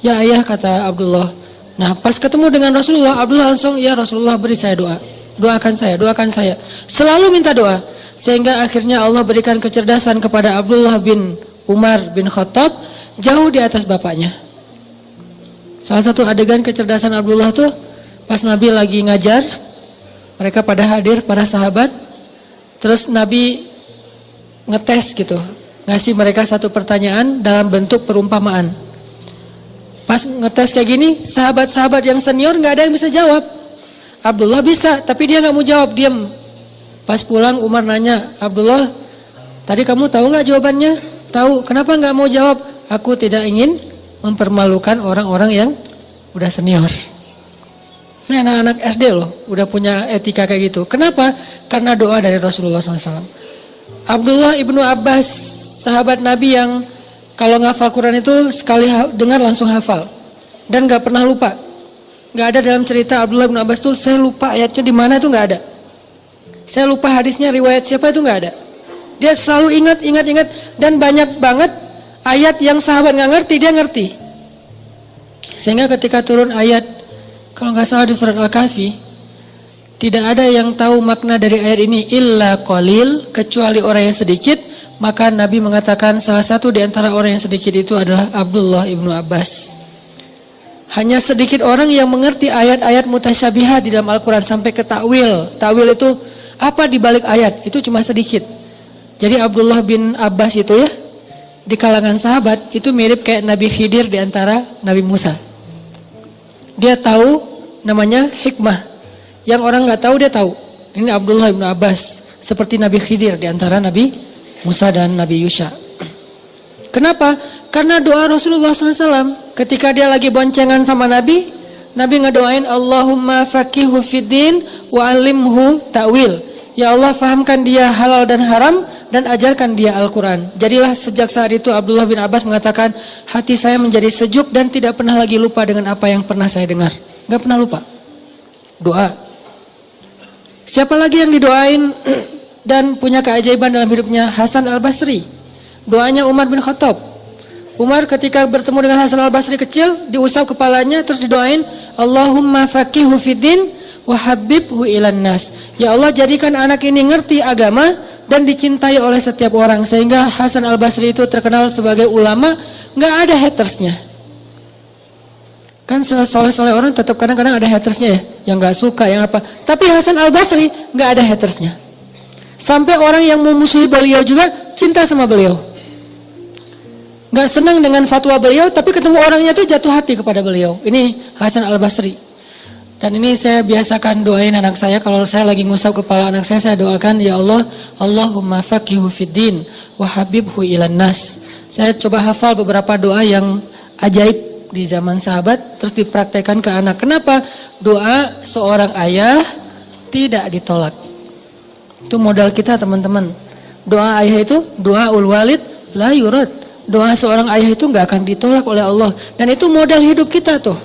Ya ayah, kata Abdullah. Nah pas ketemu dengan Rasulullah, Abdullah langsung, ya Rasulullah beri saya doa. Doakan saya, doakan saya. Selalu minta doa. Sehingga akhirnya Allah berikan kecerdasan kepada Abdullah bin Umar bin Khattab, jauh di atas bapaknya. Salah satu adegan kecerdasan Abdullah tuh, pas Nabi lagi ngajar, mereka pada hadir, para sahabat. Terus Nabi ngetes gitu, ngasih mereka satu pertanyaan dalam bentuk perumpamaan. Pas ngetes kayak gini, sahabat-sahabat yang senior gak ada yang bisa jawab. Abdullah bisa, tapi dia gak mau jawab, diam. Pas pulang Umar nanya, Abdullah, tadi kamu tahu gak jawabannya? Tahu, kenapa gak mau jawab? Aku tidak ingin mempermalukan orang-orang yang udah senior. Ini anak-anak SD loh, udah punya etika kayak gitu. Kenapa? Karena doa dari Rasulullah SAW. Abdullah ibnu Abbas, sahabat Nabi yang kalau ngafal Quran itu sekali dengar langsung hafal dan gak pernah lupa. Gak ada dalam cerita Abdullah bin Abbas tuh saya lupa ayatnya di mana, itu gak ada. Saya lupa hadisnya, riwayat siapa, itu gak ada. Dia selalu ingat dan banyak banget ayat yang sahabat gak ngerti, dia ngerti. Sehingga ketika turun ayat, kalau gak salah di surat Al-Kahfi, tidak ada yang tahu makna dari ayat ini illa qalil, kecuali orang yang sedikit. Maka Nabi mengatakan salah satu di antara orang yang sedikit itu adalah Abdullah ibnu Abbas. Hanya sedikit orang yang mengerti ayat-ayat mutasyabihat di dalam Al-Quran sampai ke ta'wil. Ta'wil itu apa di balik ayat, itu cuma sedikit. Jadi Abdullah bin Abbas itu ya, di kalangan sahabat itu mirip kayak Nabi Khidir di antara Nabi Musa. Dia tahu namanya hikmah. Yang orang gak tahu dia tahu. Ini Abdullah ibnu Abbas, seperti Nabi Khidir di antara Nabi Musa dan Nabi Yusha. Kenapa? Karena doa Rasulullah SAW ketika dia lagi boncengan sama Nabi, Nabi ngedoain Allahumma faqihu fiddin wa alimhu ta'wil. Ya Allah, fahamkan dia halal dan haram dan ajarkan dia Al-Quran. Jadilah sejak saat itu Abdullah bin Abbas mengatakan, hati saya menjadi sejuk dan tidak pernah lagi lupa dengan apa yang pernah saya dengar. Gak pernah lupa. Doa. Siapa lagi yang didoain dan punya keajaiban dalam hidupnya? Hasan al-Basri. Doanya Umar bin Khattab. Umar ketika bertemu dengan Hasan al-Basri kecil, diusap kepalanya terus didoain Allahumma faqihu fiddin wa habibhu ilan nas. Ya Allah, jadikan anak ini ngerti agama dan dicintai oleh setiap orang. Sehingga Hasan al-Basri itu terkenal sebagai ulama, gak ada hatersnya. Kan soleh-soleh orang tetap kadang-kadang ada hatersnya ya, yang gak suka, yang apa. Tapi Hasan al-Basri gak ada hatersnya. Sampai orang yang memusuhi beliau juga cinta sama beliau. Gak senang dengan fatwa beliau, tapi ketemu orangnya tuh jatuh hati kepada beliau. Ini Hasan al-Basri. Dan ini saya biasakan doain anak saya. Kalau saya lagi ngusap kepala anak saya doakan, ya Allah, Allahumma faqihu fiddin wa habibhu ilan nas. Saya coba hafal beberapa doa yang ajaib di zaman sahabat, terus dipraktekkan ke anak. Kenapa? Doa seorang ayah tidak ditolak. Itu modal kita teman-teman. Doa ayah itu, doa ul walid la yurad. Doa seorang ayah itu gak akan ditolak oleh Allah. Dan itu modal hidup kita tuh.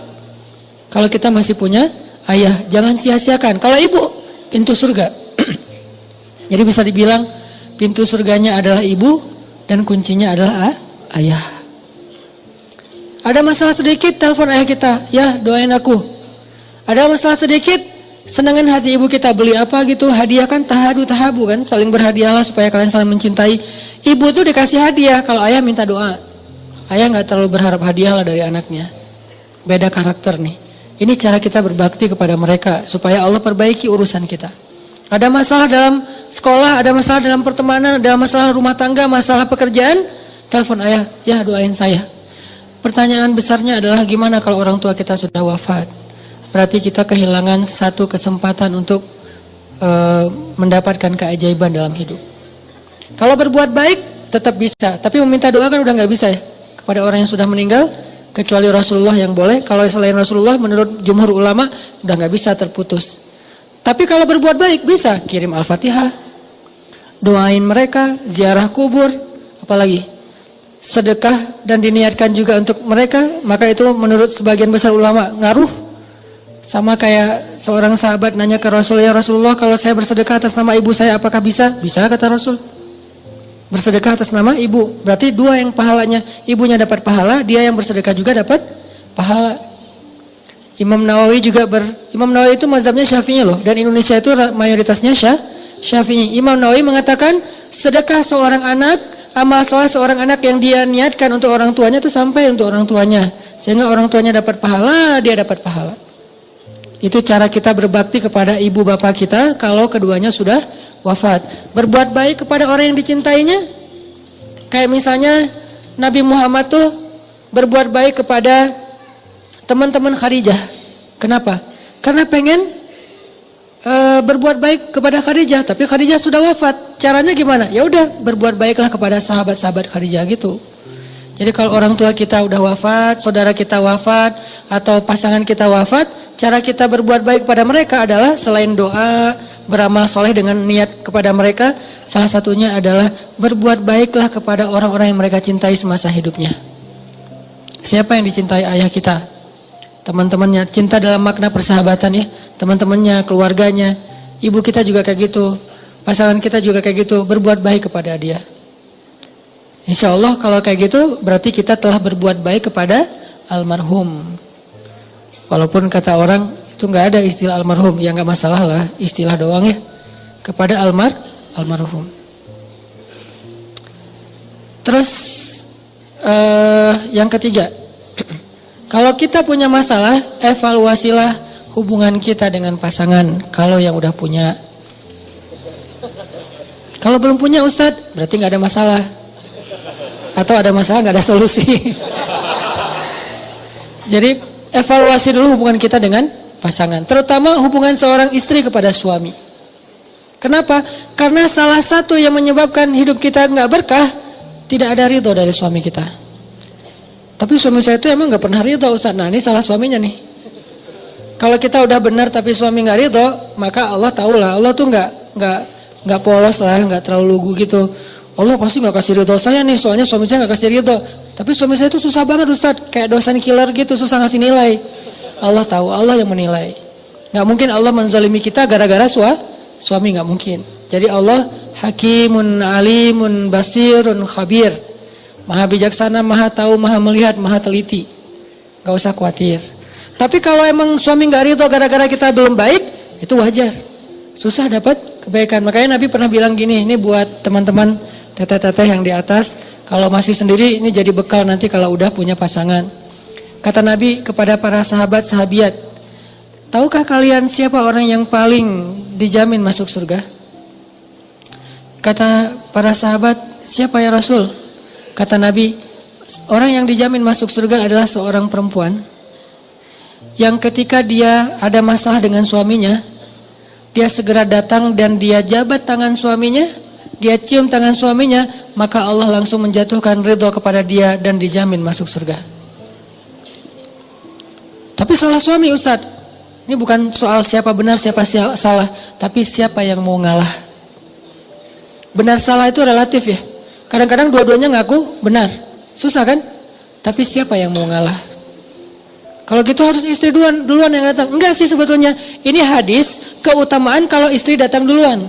Kalau kita masih punya ayah, jangan sia-siakan. Kalau ibu, pintu surga. Jadi bisa dibilang pintu surganya adalah ibu dan kuncinya adalah ayah. Ada masalah sedikit, telepon ayah kita, ya doain aku. Ada masalah sedikit, senangin hati ibu kita, beli apa gitu, hadiah kan, tahabu kan, saling berhadiahlah supaya kalian saling mencintai. Ibu tuh dikasih hadiah, kalau ayah minta doa. Ayah gak terlalu berharap hadiah lah dari anaknya. Beda karakter nih. Ini cara kita berbakti kepada mereka supaya Allah perbaiki urusan kita. Ada masalah dalam sekolah, ada masalah dalam pertemanan, ada masalah rumah tangga, masalah pekerjaan, telepon ayah, ya doain saya. Pertanyaan besarnya adalah gimana kalau orang tua kita sudah wafat? Berarti kita kehilangan satu kesempatan untuk mendapatkan keajaiban dalam hidup. Kalau berbuat baik tetap bisa, tapi meminta doa kan udah gak bisa ya. Kepada orang yang sudah meninggal, kecuali Rasulullah yang boleh. Kalau selain Rasulullah menurut jumhur ulama udah nggak bisa, terputus. Tapi kalau berbuat baik bisa kirim Al-Fatihah, doain mereka, ziarah kubur, apalagi sedekah dan diniatkan juga untuk mereka, maka itu menurut sebagian besar ulama ngaruh. Sama kayak seorang sahabat nanya ke Rasul, ya Rasulullah, kalau saya bersedekah atas nama ibu saya apakah bisa? Bisa, kata Rasul. Bersedekah atas nama ibu, berarti dua yang pahalanya, ibunya dapat pahala, dia yang bersedekah juga dapat pahala. Imam Nawawi itu mazhabnya Syafi'i loh, dan Indonesia itu mayoritasnya Syafi'i. Imam Nawawi mengatakan sedekah seorang anak, amal soleh seorang anak yang dia niatkan untuk orang tuanya itu sampai untuk orang tuanya, sehingga orang tuanya dapat pahala, dia dapat pahala. Itu cara kita berbakti kepada ibu bapak kita kalau keduanya sudah wafat. Berbuat baik kepada orang yang dicintainya, kayak misalnya Nabi Muhammad tuh berbuat baik kepada teman-teman Khadijah. Kenapa? Karena pengen berbuat baik kepada Khadijah, tapi Khadijah sudah wafat. Caranya gimana? Ya udah, berbuat baiklah kepada sahabat-sahabat Khadijah gitu. Jadi kalau orang tua kita udah wafat, saudara kita wafat, atau pasangan kita wafat, cara kita berbuat baik kepada mereka adalah selain doa, beramal soleh dengan niat kepada mereka, salah satunya adalah berbuat baiklah kepada orang-orang yang mereka cintai semasa hidupnya. Siapa yang dicintai ayah kita? Teman-temannya, cinta dalam makna persahabatan ya, teman-temannya, keluarganya, ibu kita juga kayak gitu, pasangan kita juga kayak gitu, berbuat baik kepada dia. Insya Allah kalau kayak gitu berarti kita telah berbuat baik kepada almarhum. Walaupun kata orang itu nggak ada istilah almarhum, ya nggak masalah lah, istilah doang ya, kepada almarhum. Terus yang ketiga, kalau kita punya masalah, evaluasilah hubungan kita dengan pasangan. Kalau yang udah punya, kalau belum punya Ustadz, berarti nggak ada masalah. Atau ada masalah nggak ada solusi. Jadi evaluasi dulu hubungan kita dengan pasangan, terutama hubungan seorang istri kepada suami. Kenapa? Karena salah satu yang menyebabkan hidup kita nggak berkah, tidak ada ridho dari suami kita. Tapi suami saya itu emang nggak pernah ridho, Ustaz. Nah ini salah suaminya nih. Kalau kita udah benar tapi suami nggak ridho, maka Allah tahu lah, Allah tuh nggak polos lah, nggak terlalu lugu gitu. Allah pasti nggak kasih ridho saya nih, soalnya suami saya nggak kasih ridho. Tapi suami saya itu susah banget Ustaz, kayak dosen killer gitu, susah ngasih nilai. Allah tahu, Allah yang menilai. Nggak mungkin Allah menzalimi kita gara-gara suami, nggak mungkin. Jadi Allah hakimun alimun basirun khabir, maha bijaksana, maha tahu, maha melihat, maha teliti. Nggak usah khawatir. Tapi kalau emang suami nggak ridho gara-gara kita belum baik, itu wajar, susah dapat kebaikan. Makanya Nabi pernah bilang gini, ini buat teman-teman teteh-teteh yang di atas, kalau masih sendiri ini jadi bekal nanti kalau udah punya pasangan. Kata Nabi kepada para sahabat-sahabiat, tahukah kalian siapa orang yang paling dijamin masuk surga? Kata para sahabat, siapa ya Rasul? Kata Nabi, orang yang dijamin masuk surga adalah seorang perempuan yang ketika dia ada masalah dengan suaminya, dia segera datang dan dia jabat tangan suaminya, dia cium tangan suaminya, maka Allah langsung menjatuhkan ridho kepada dia dan dijamin masuk surga. Tapi salah suami Ustaz, ini bukan soal siapa benar siapa salah, tapi siapa yang mau ngalah. Benar salah itu relatif ya. Kadang-kadang dua-duanya ngaku benar, susah kan? Tapi siapa yang mau ngalah? Kalau gitu harus istri duluan yang datang. Enggak sih sebetulnya, ini hadis keutamaan kalau istri datang duluan.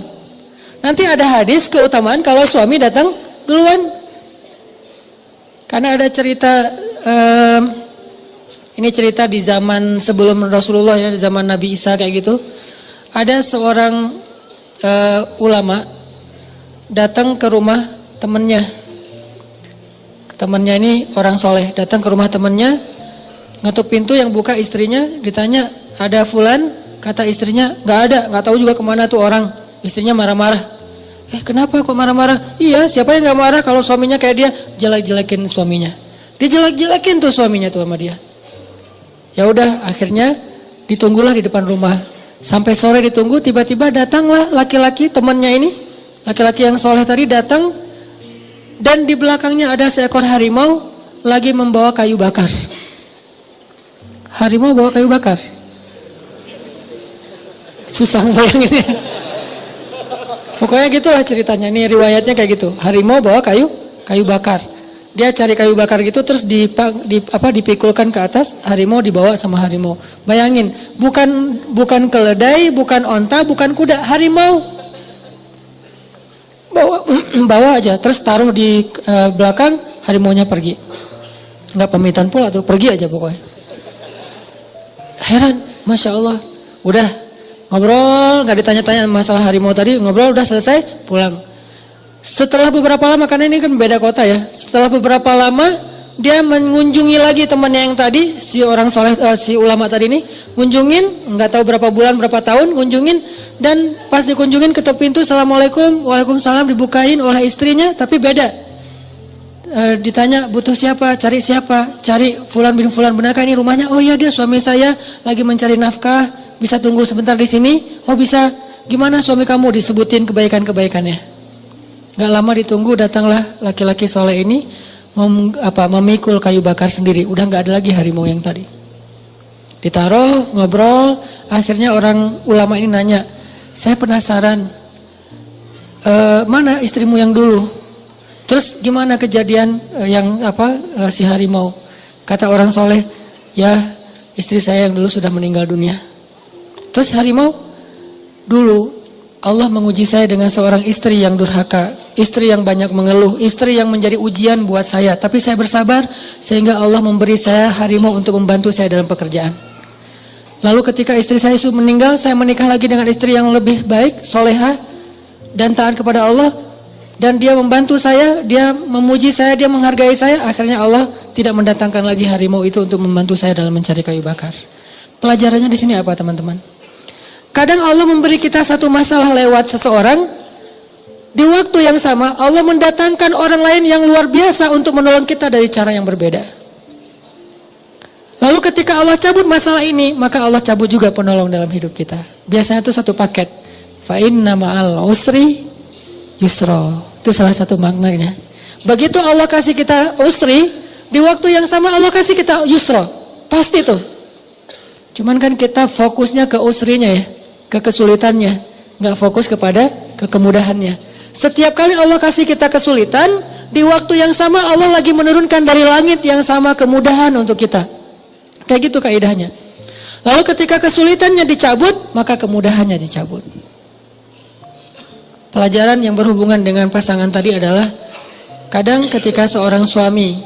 Nanti ada hadis keutamaan kalau suami datang duluan. Karena ada cerita, ini cerita di zaman sebelum Rasulullah ya, di zaman Nabi Isa kayak gitu. Ada seorang ulama datang ke rumah temannya. Temannya ini orang soleh, datang ke rumah temannya, ngetuk pintu, yang buka istrinya, ditanya ada fulan, kata istrinya nggak ada, nggak tahu juga kemana tuh orang. Istrinya marah-marah. Kenapa kok marah-marah? Iya, siapa yang nggak marah kalau suaminya kayak dia, jelek-jelekin suaminya. Dia jelek-jelekin tuh suaminya tuh sama dia. Ya udah, akhirnya ditunggulah di depan rumah. Sampai sore ditunggu, tiba-tiba datanglah laki-laki temannya ini, laki-laki yang soleh tadi datang, dan di belakangnya ada seekor harimau lagi membawa kayu bakar. harimau bawa kayu bakar. Susah bayanginnya. Pokoknya gitulah ceritanya. Nih riwayatnya kayak gitu. Harimau bawa kayu bakar. Dia cari kayu bakar gitu terus dipikulkan ke atas, harimau dibawa sama harimau. Bayangin, bukan keledai, bukan onta, bukan kuda, harimau. Bawa aja, terus taruh di belakang, harimaunya pergi. Enggak pamitan pula tuh, pergi aja pokoknya. Heran, Masya Allah. Udah ngobrol, gak ditanya-tanya masalah harimau tadi, ngobrol udah selesai, pulang. Setelah beberapa lama, karena ini kan beda kota ya. Setelah beberapa lama, dia mengunjungi lagi temannya yang tadi, si orang soleh, si ulama tadi ini, ngunjungin, nggak tahu berapa bulan, berapa tahun, ngunjungin, dan pas dikunjungin ketuk pintu, Assalamualaikum, Waalaikumsalam, dibukain oleh istrinya, tapi beda. Ditanya butuh siapa, cari siapa, cari Fulan bin Fulan, benarkah ini rumahnya? Oh iya dia suami saya, lagi mencari nafkah, bisa tunggu sebentar di sini? Oh bisa, gimana suami kamu? Disebutin kebaikan-kebaikannya. Gak lama ditunggu, datanglah laki-laki soleh ini memikul kayu bakar sendiri. Udah gak ada lagi harimau yang tadi. Ditaruh, ngobrol. Akhirnya orang ulama ini nanya, saya penasaran, mana istrimu yang dulu? Terus gimana kejadian si harimau? Kata orang soleh, ya istri saya yang dulu sudah meninggal dunia. Terus harimau, dulu Allah menguji saya dengan seorang istri yang durhaka, istri yang banyak mengeluh, istri yang menjadi ujian buat saya. Tapi saya bersabar sehingga Allah memberi saya harimau untuk membantu saya dalam pekerjaan. Lalu ketika istri saya meninggal, saya menikah lagi dengan istri yang lebih baik, solehah, dan taat kepada Allah. Dan dia membantu saya, dia memuji saya, dia menghargai saya. Akhirnya Allah tidak mendatangkan lagi harimau itu untuk membantu saya dalam mencari kayu bakar. Pelajarannya di sini apa teman-teman? Kadang Allah memberi kita satu masalah lewat seseorang. Di waktu yang sama Allah mendatangkan orang lain yang luar biasa untuk menolong kita dari cara yang berbeda. Lalu ketika Allah cabut masalah ini, maka Allah cabut juga penolong dalam hidup kita. Biasanya itu satu paket. Fa inna ma'al usri yusra. Itu salah satu maknanya. Begitu Allah kasih kita usri, di waktu yang sama Allah kasih kita yusra. Pasti tuh. Cuman kan kita fokusnya ke usrinya ya, ke kesulitannya, nggak fokus kepada kemudahannya. Setiap kali Allah kasih kita kesulitan, di waktu yang sama Allah lagi menurunkan dari langit yang sama kemudahan untuk kita. Kayak gitu kaidahnya. Lalu ketika kesulitannya dicabut, maka kemudahannya dicabut. Pelajaran yang berhubungan dengan pasangan tadi adalah, kadang ketika seorang suami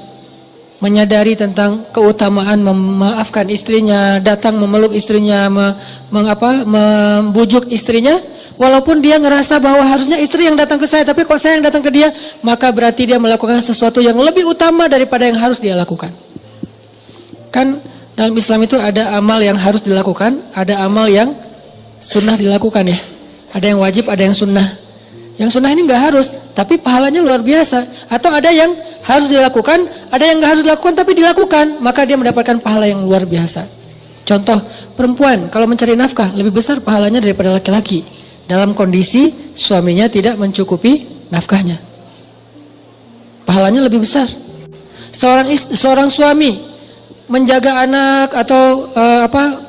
menyadari tentang keutamaan memaafkan istrinya, datang memeluk istrinya, membujuk istrinya, walaupun dia ngerasa bahwa harusnya istri yang datang ke saya, tapi kok saya yang datang ke dia, maka berarti dia melakukan sesuatu yang lebih utama daripada yang harus dia lakukan. Kan dalam Islam itu ada amal yang harus dilakukan, ada amal yang sunnah dilakukan ya. Ada yang wajib, ada yang sunnah. Yang sunnah ini nggak harus, tapi pahalanya luar biasa. Atau ada yang harus dilakukan, ada yang nggak harus dilakukan tapi dilakukan, maka dia mendapatkan pahala yang luar biasa. Contoh, perempuan kalau mencari nafkah lebih besar pahalanya daripada laki-laki dalam kondisi suaminya tidak mencukupi nafkahnya. Pahalanya lebih besar. Seorang suami menjaga anak atau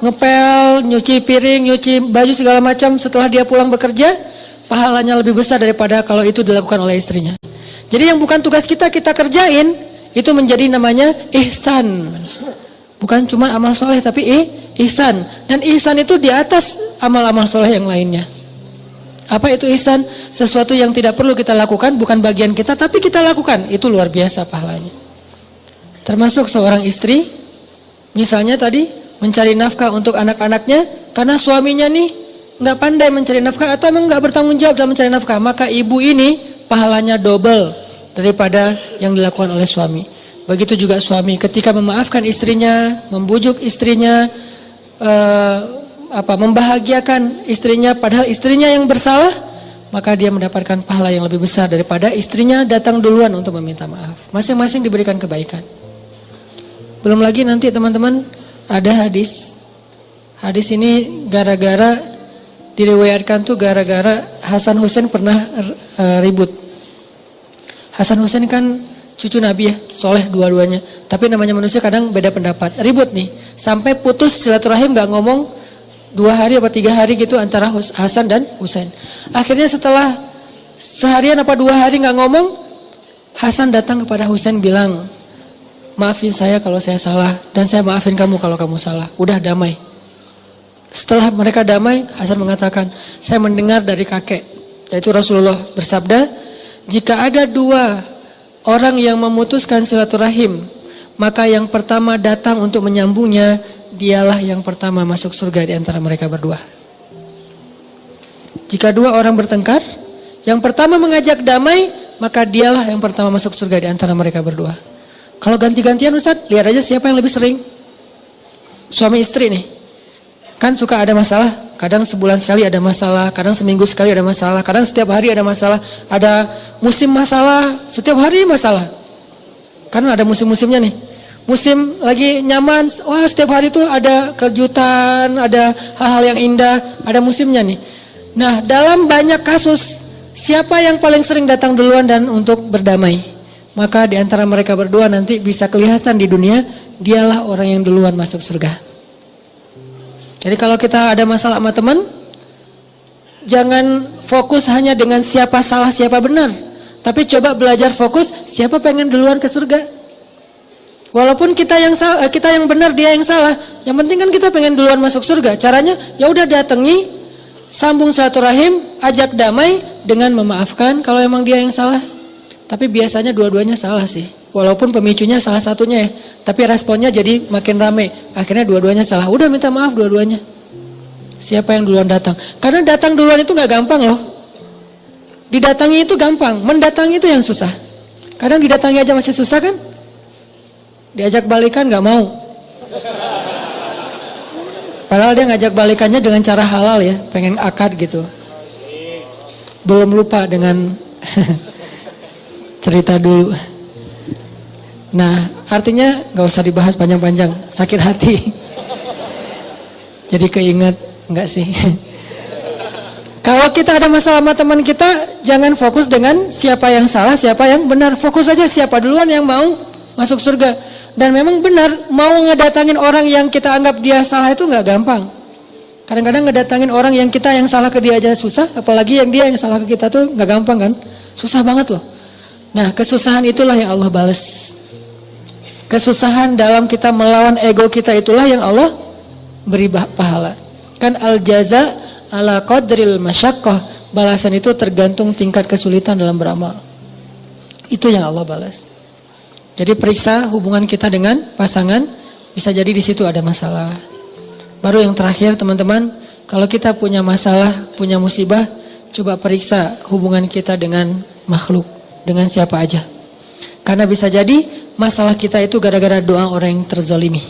ngepel, nyuci piring, nyuci baju segala macam setelah dia pulang bekerja, pahalanya lebih besar daripada kalau itu dilakukan oleh istrinya. Jadi yang bukan tugas kita kerjain, itu menjadi namanya ihsan. Bukan cuma amal soleh tapi ihsan. Dan ihsan itu di atas amal-amal soleh yang lainnya. Apa itu ihsan? Sesuatu yang tidak perlu kita lakukan, bukan bagian kita, tapi kita lakukan. Itu luar biasa pahalanya. Termasuk seorang istri, misalnya tadi mencari nafkah untuk anak-anaknya, karena suaminya nih nggak pandai mencari nafkah atau emang nggak bertanggung jawab dalam mencari nafkah, maka ibu ini pahalanya double daripada yang dilakukan oleh suami. Begitu juga suami ketika memaafkan istrinya, membujuk istrinya, membahagiakan istrinya padahal istrinya yang bersalah, maka dia mendapatkan pahala yang lebih besar daripada istrinya datang duluan untuk meminta maaf. Masing-masing diberikan kebaikan. Belum lagi nanti teman-teman ada hadis. Hadis ini gara-gara diriwayatkan tuh gara-gara Hasan Husain pernah ribut. Hasan Husain kan cucu Nabi ya, soleh dua-duanya. Tapi namanya manusia kadang beda pendapat, ribut nih. Sampai putus silaturahim, gak ngomong 2 hari apa 3 hari gitu antara Hasan dan Husain. Akhirnya setelah seharian apa 2 hari gak ngomong, Hasan datang kepada Husain bilang, maafin saya kalau saya salah, dan saya maafin kamu kalau kamu salah. Udah damai. Setelah mereka damai, Hasan mengatakan, saya mendengar dari kakek, yaitu Rasulullah bersabda, jika ada 2 orang yang memutuskan silaturahim, maka yang pertama datang untuk menyambungnya, dialah yang pertama masuk surga di antara mereka berdua. Jika 2 orang bertengkar, yang pertama mengajak damai, maka dialah yang pertama masuk surga di antara mereka berdua. Kalau ganti-gantian Ustaz, lihat aja siapa yang lebih sering. Suami istri nih, kan suka ada masalah. Kadang sebulan sekali ada masalah, kadang seminggu sekali ada masalah, kadang setiap hari ada masalah. Ada musim masalah, setiap hari masalah. Karena ada musim-musimnya nih. Musim lagi nyaman, wah setiap hari tuh ada kejutan, ada hal-hal yang indah, ada musimnya nih. Nah, dalam banyak kasus, siapa yang paling sering datang duluan dan untuk berdamai? Maka di antara mereka berdua nanti bisa kelihatan di dunia, dialah orang yang duluan masuk surga. Jadi kalau kita ada masalah sama teman, jangan fokus hanya dengan siapa salah, siapa benar. Tapi coba belajar fokus, siapa pengen duluan ke surga. Walaupun kita yang salah, kita yang benar, dia yang salah. Yang penting kan kita pengen duluan masuk surga. Caranya, ya udah datangi, sambung silaturahim, ajak damai dengan memaafkan kalau emang dia yang salah. Tapi biasanya dua-duanya salah sih. Walaupun pemicunya salah satunya ya. Tapi responnya jadi makin rame. Akhirnya dua-duanya salah. Udah minta maaf dua-duanya. Siapa yang duluan datang? Karena datang duluan itu gak gampang loh. Didatangi itu gampang. Mendatangi itu yang susah. Kadang didatangi aja masih susah kan? Diajak balikan gak mau. Padahal dia ngajak balikannya dengan cara halal ya. Pengen akad gitu. Belum lupa dengan... cerita dulu. Nah, artinya gak usah dibahas panjang-panjang, sakit hati. Jadi keinget, enggak sih. Kalau kita ada masalah sama teman kita, jangan fokus dengan siapa yang salah, siapa yang benar. Fokus aja siapa duluan yang mau masuk surga. Dan memang benar, mau ngedatangin orang yang kita anggap dia salah itu gak gampang. Kadang-kadang ngedatangin orang yang kita yang salah ke dia aja susah, apalagi yang dia yang salah ke kita tuh gak gampang kan. Susah banget loh. Nah, kesusahan itulah yang Allah balas. Kesusahan dalam kita melawan ego kita itulah yang Allah beri pahala. Kan al-jaza ala qadril masyaqqah. Balasan itu tergantung tingkat kesulitan dalam beramal. Itu yang Allah balas. Jadi periksa hubungan kita dengan pasangan, bisa jadi di situ ada masalah. Baru yang terakhir teman-teman, kalau kita punya masalah, punya musibah, coba periksa hubungan kita dengan makhluk. Dengan siapa aja. Karena bisa jadi masalah kita itu gara-gara doa orang yang terzalimi.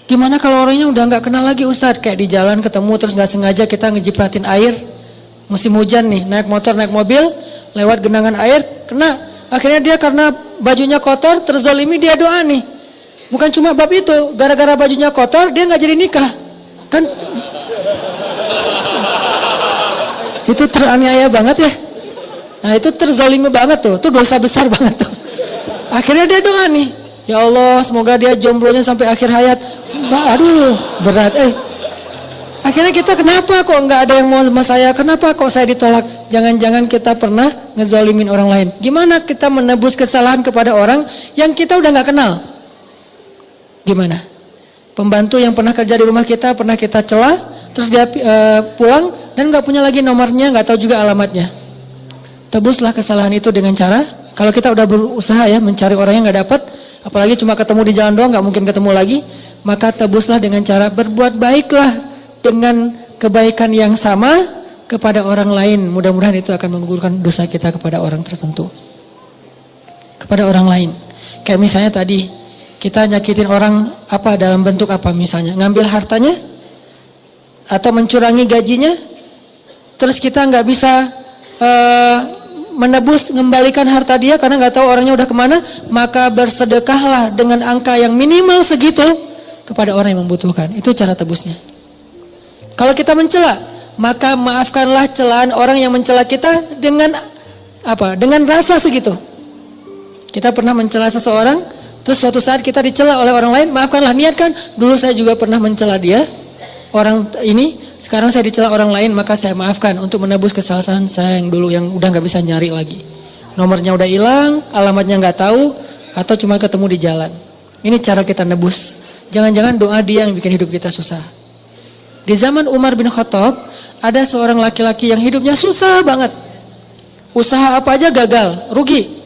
Gimana kalau orangnya udah gak kenal lagi Ustadz? Kayak di jalan ketemu terus gak sengaja kita ngejiplatin air. Musim hujan nih, naik motor, naik mobil, lewat genangan air, kena. Akhirnya dia karena bajunya kotor, terzalimi, dia doa nih. Bukan cuma bab itu, gara-gara bajunya kotor dia gak jadi nikah. Kan itu teraniaya banget ya. Nah itu terzalimi banget tuh, itu dosa besar banget tuh. Akhirnya dia doa nih, ya Allah semoga dia jomblonya sampai akhir hayat. Aduh berat Akhirnya kita kenapa kok nggak ada yang mau sama saya, kenapa kok saya ditolak. Jangan-jangan kita pernah ngezalimin orang lain. Gimana kita menebus kesalahan kepada orang yang kita udah gak kenal? Gimana? Pembantu yang pernah kerja di rumah kita, pernah kita celah, terus dia pulang dan gak punya lagi nomornya, gak tahu juga alamatnya. Tebuslah kesalahan itu dengan cara, kalau kita udah berusaha ya mencari orang yang gak dapat, apalagi cuma ketemu di jalan doang, gak mungkin ketemu lagi, maka tebuslah dengan cara berbuat baiklah dengan kebaikan yang sama kepada orang lain. Mudah-mudahan itu akan menggugurkan dosa kita kepada orang tertentu, kepada orang lain. Kayak misalnya tadi kita nyakitin orang apa, dalam bentuk apa, misalnya ngambil hartanya atau mencurangi gajinya, terus kita nggak bisa menebus, mengembalikan harta dia karena nggak tahu orangnya udah kemana, maka bersedekahlah dengan angka yang minimal segitu kepada orang yang membutuhkan. Itu cara tebusnya. Kalau kita mencela, maka maafkanlah celaan orang yang mencela kita dengan apa? Dengan rasa segitu. Kita pernah mencela seseorang, terus suatu saat kita dicela oleh orang lain, maafkanlah, niatkan, dulu saya juga pernah mencela dia, orang ini, sekarang saya dicela orang lain, maka saya maafkan untuk menebus kesalahan saya yang dulu, yang udah gak bisa nyari lagi. Nomornya udah hilang, alamatnya gak tahu, atau cuma ketemu di jalan. Ini cara kita nebus. Jangan-jangan doa dia yang bikin hidup kita susah. Di zaman Umar bin Khattab, ada seorang laki-laki yang hidupnya susah banget. Usaha apa aja gagal, rugi.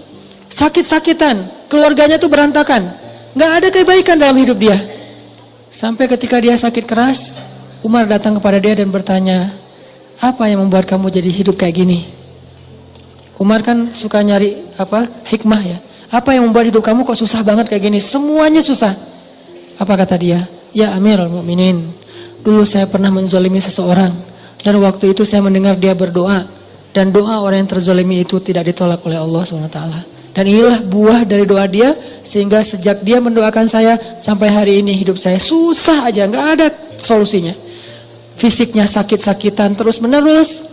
Sakit-sakitan, keluarganya tuh berantakan. Gak ada kebaikan dalam hidup dia. Sampai ketika dia sakit keras, Umar datang kepada dia dan bertanya, apa yang membuat kamu jadi hidup kayak gini? Umar kan suka nyari hikmah ya. Apa yang membuat hidup kamu kok susah banget kayak gini? Semuanya susah. Apa kata dia? Ya Amirul Mukminin, dulu saya pernah menzalimi seseorang, dan waktu itu saya mendengar dia berdoa, dan doa orang yang terzalimi itu tidak ditolak oleh Allah SWT. Dan inilah buah dari doa dia, sehingga sejak dia mendoakan saya sampai hari ini hidup saya susah aja, nggak ada solusinya. Fisiknya sakit-sakitan terus menerus,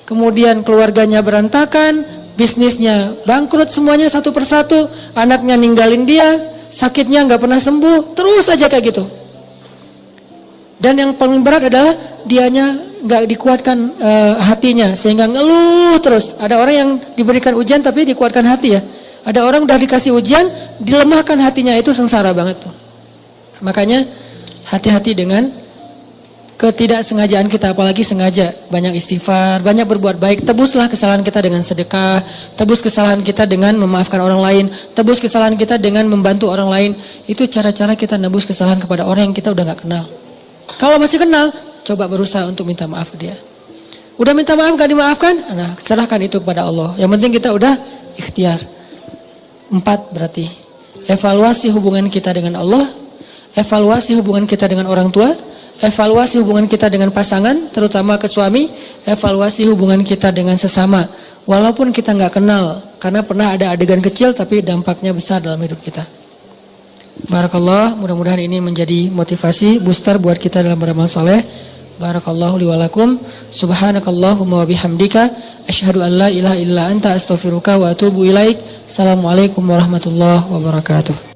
kemudian keluarganya berantakan, bisnisnya bangkrut semuanya satu persatu, anaknya ninggalin dia, sakitnya nggak pernah sembuh, terus aja kayak gitu. Dan yang paling berat adalah dianya nggak dikuatkan hatinya, sehingga ngeluh terus. Ada orang yang diberikan ujian tapi dikuatkan hati ya. Ada orang udah dikasih ujian, dilemahkan hatinya, itu sengsara banget tuh. Makanya hati-hati dengan ketidaksengajaan kita, apalagi sengaja. Banyak istighfar, banyak berbuat baik. Tebuslah kesalahan kita dengan sedekah, tebus kesalahan kita dengan memaafkan orang lain, tebus kesalahan kita dengan membantu orang lain. Itu cara-cara kita nebus kesalahan kepada orang yang kita udah gak kenal. Kalau masih kenal, coba berusaha untuk minta maaf ke dia. Udah minta maaf gak dimaafkan, nah serahkan itu kepada Allah. Yang penting kita udah ikhtiar. 4 berarti evaluasi hubungan kita dengan Allah, evaluasi hubungan kita dengan orang tua, evaluasi hubungan kita dengan pasangan, terutama ke suami, evaluasi hubungan kita dengan sesama, walaupun kita nggak kenal, karena pernah ada adegan kecil tapi dampaknya besar dalam hidup kita. Barakallah, mudah-mudahan ini menjadi motivasi booster buat kita dalam beramal soleh. Barakallahu li wa lakum. Subhanakallahumma wa bihamdika asyhadu an la ilaha illa anta astaghfiruka wa atubu ilaik. Assalamualaikum warahmatullahi wabarakatuh.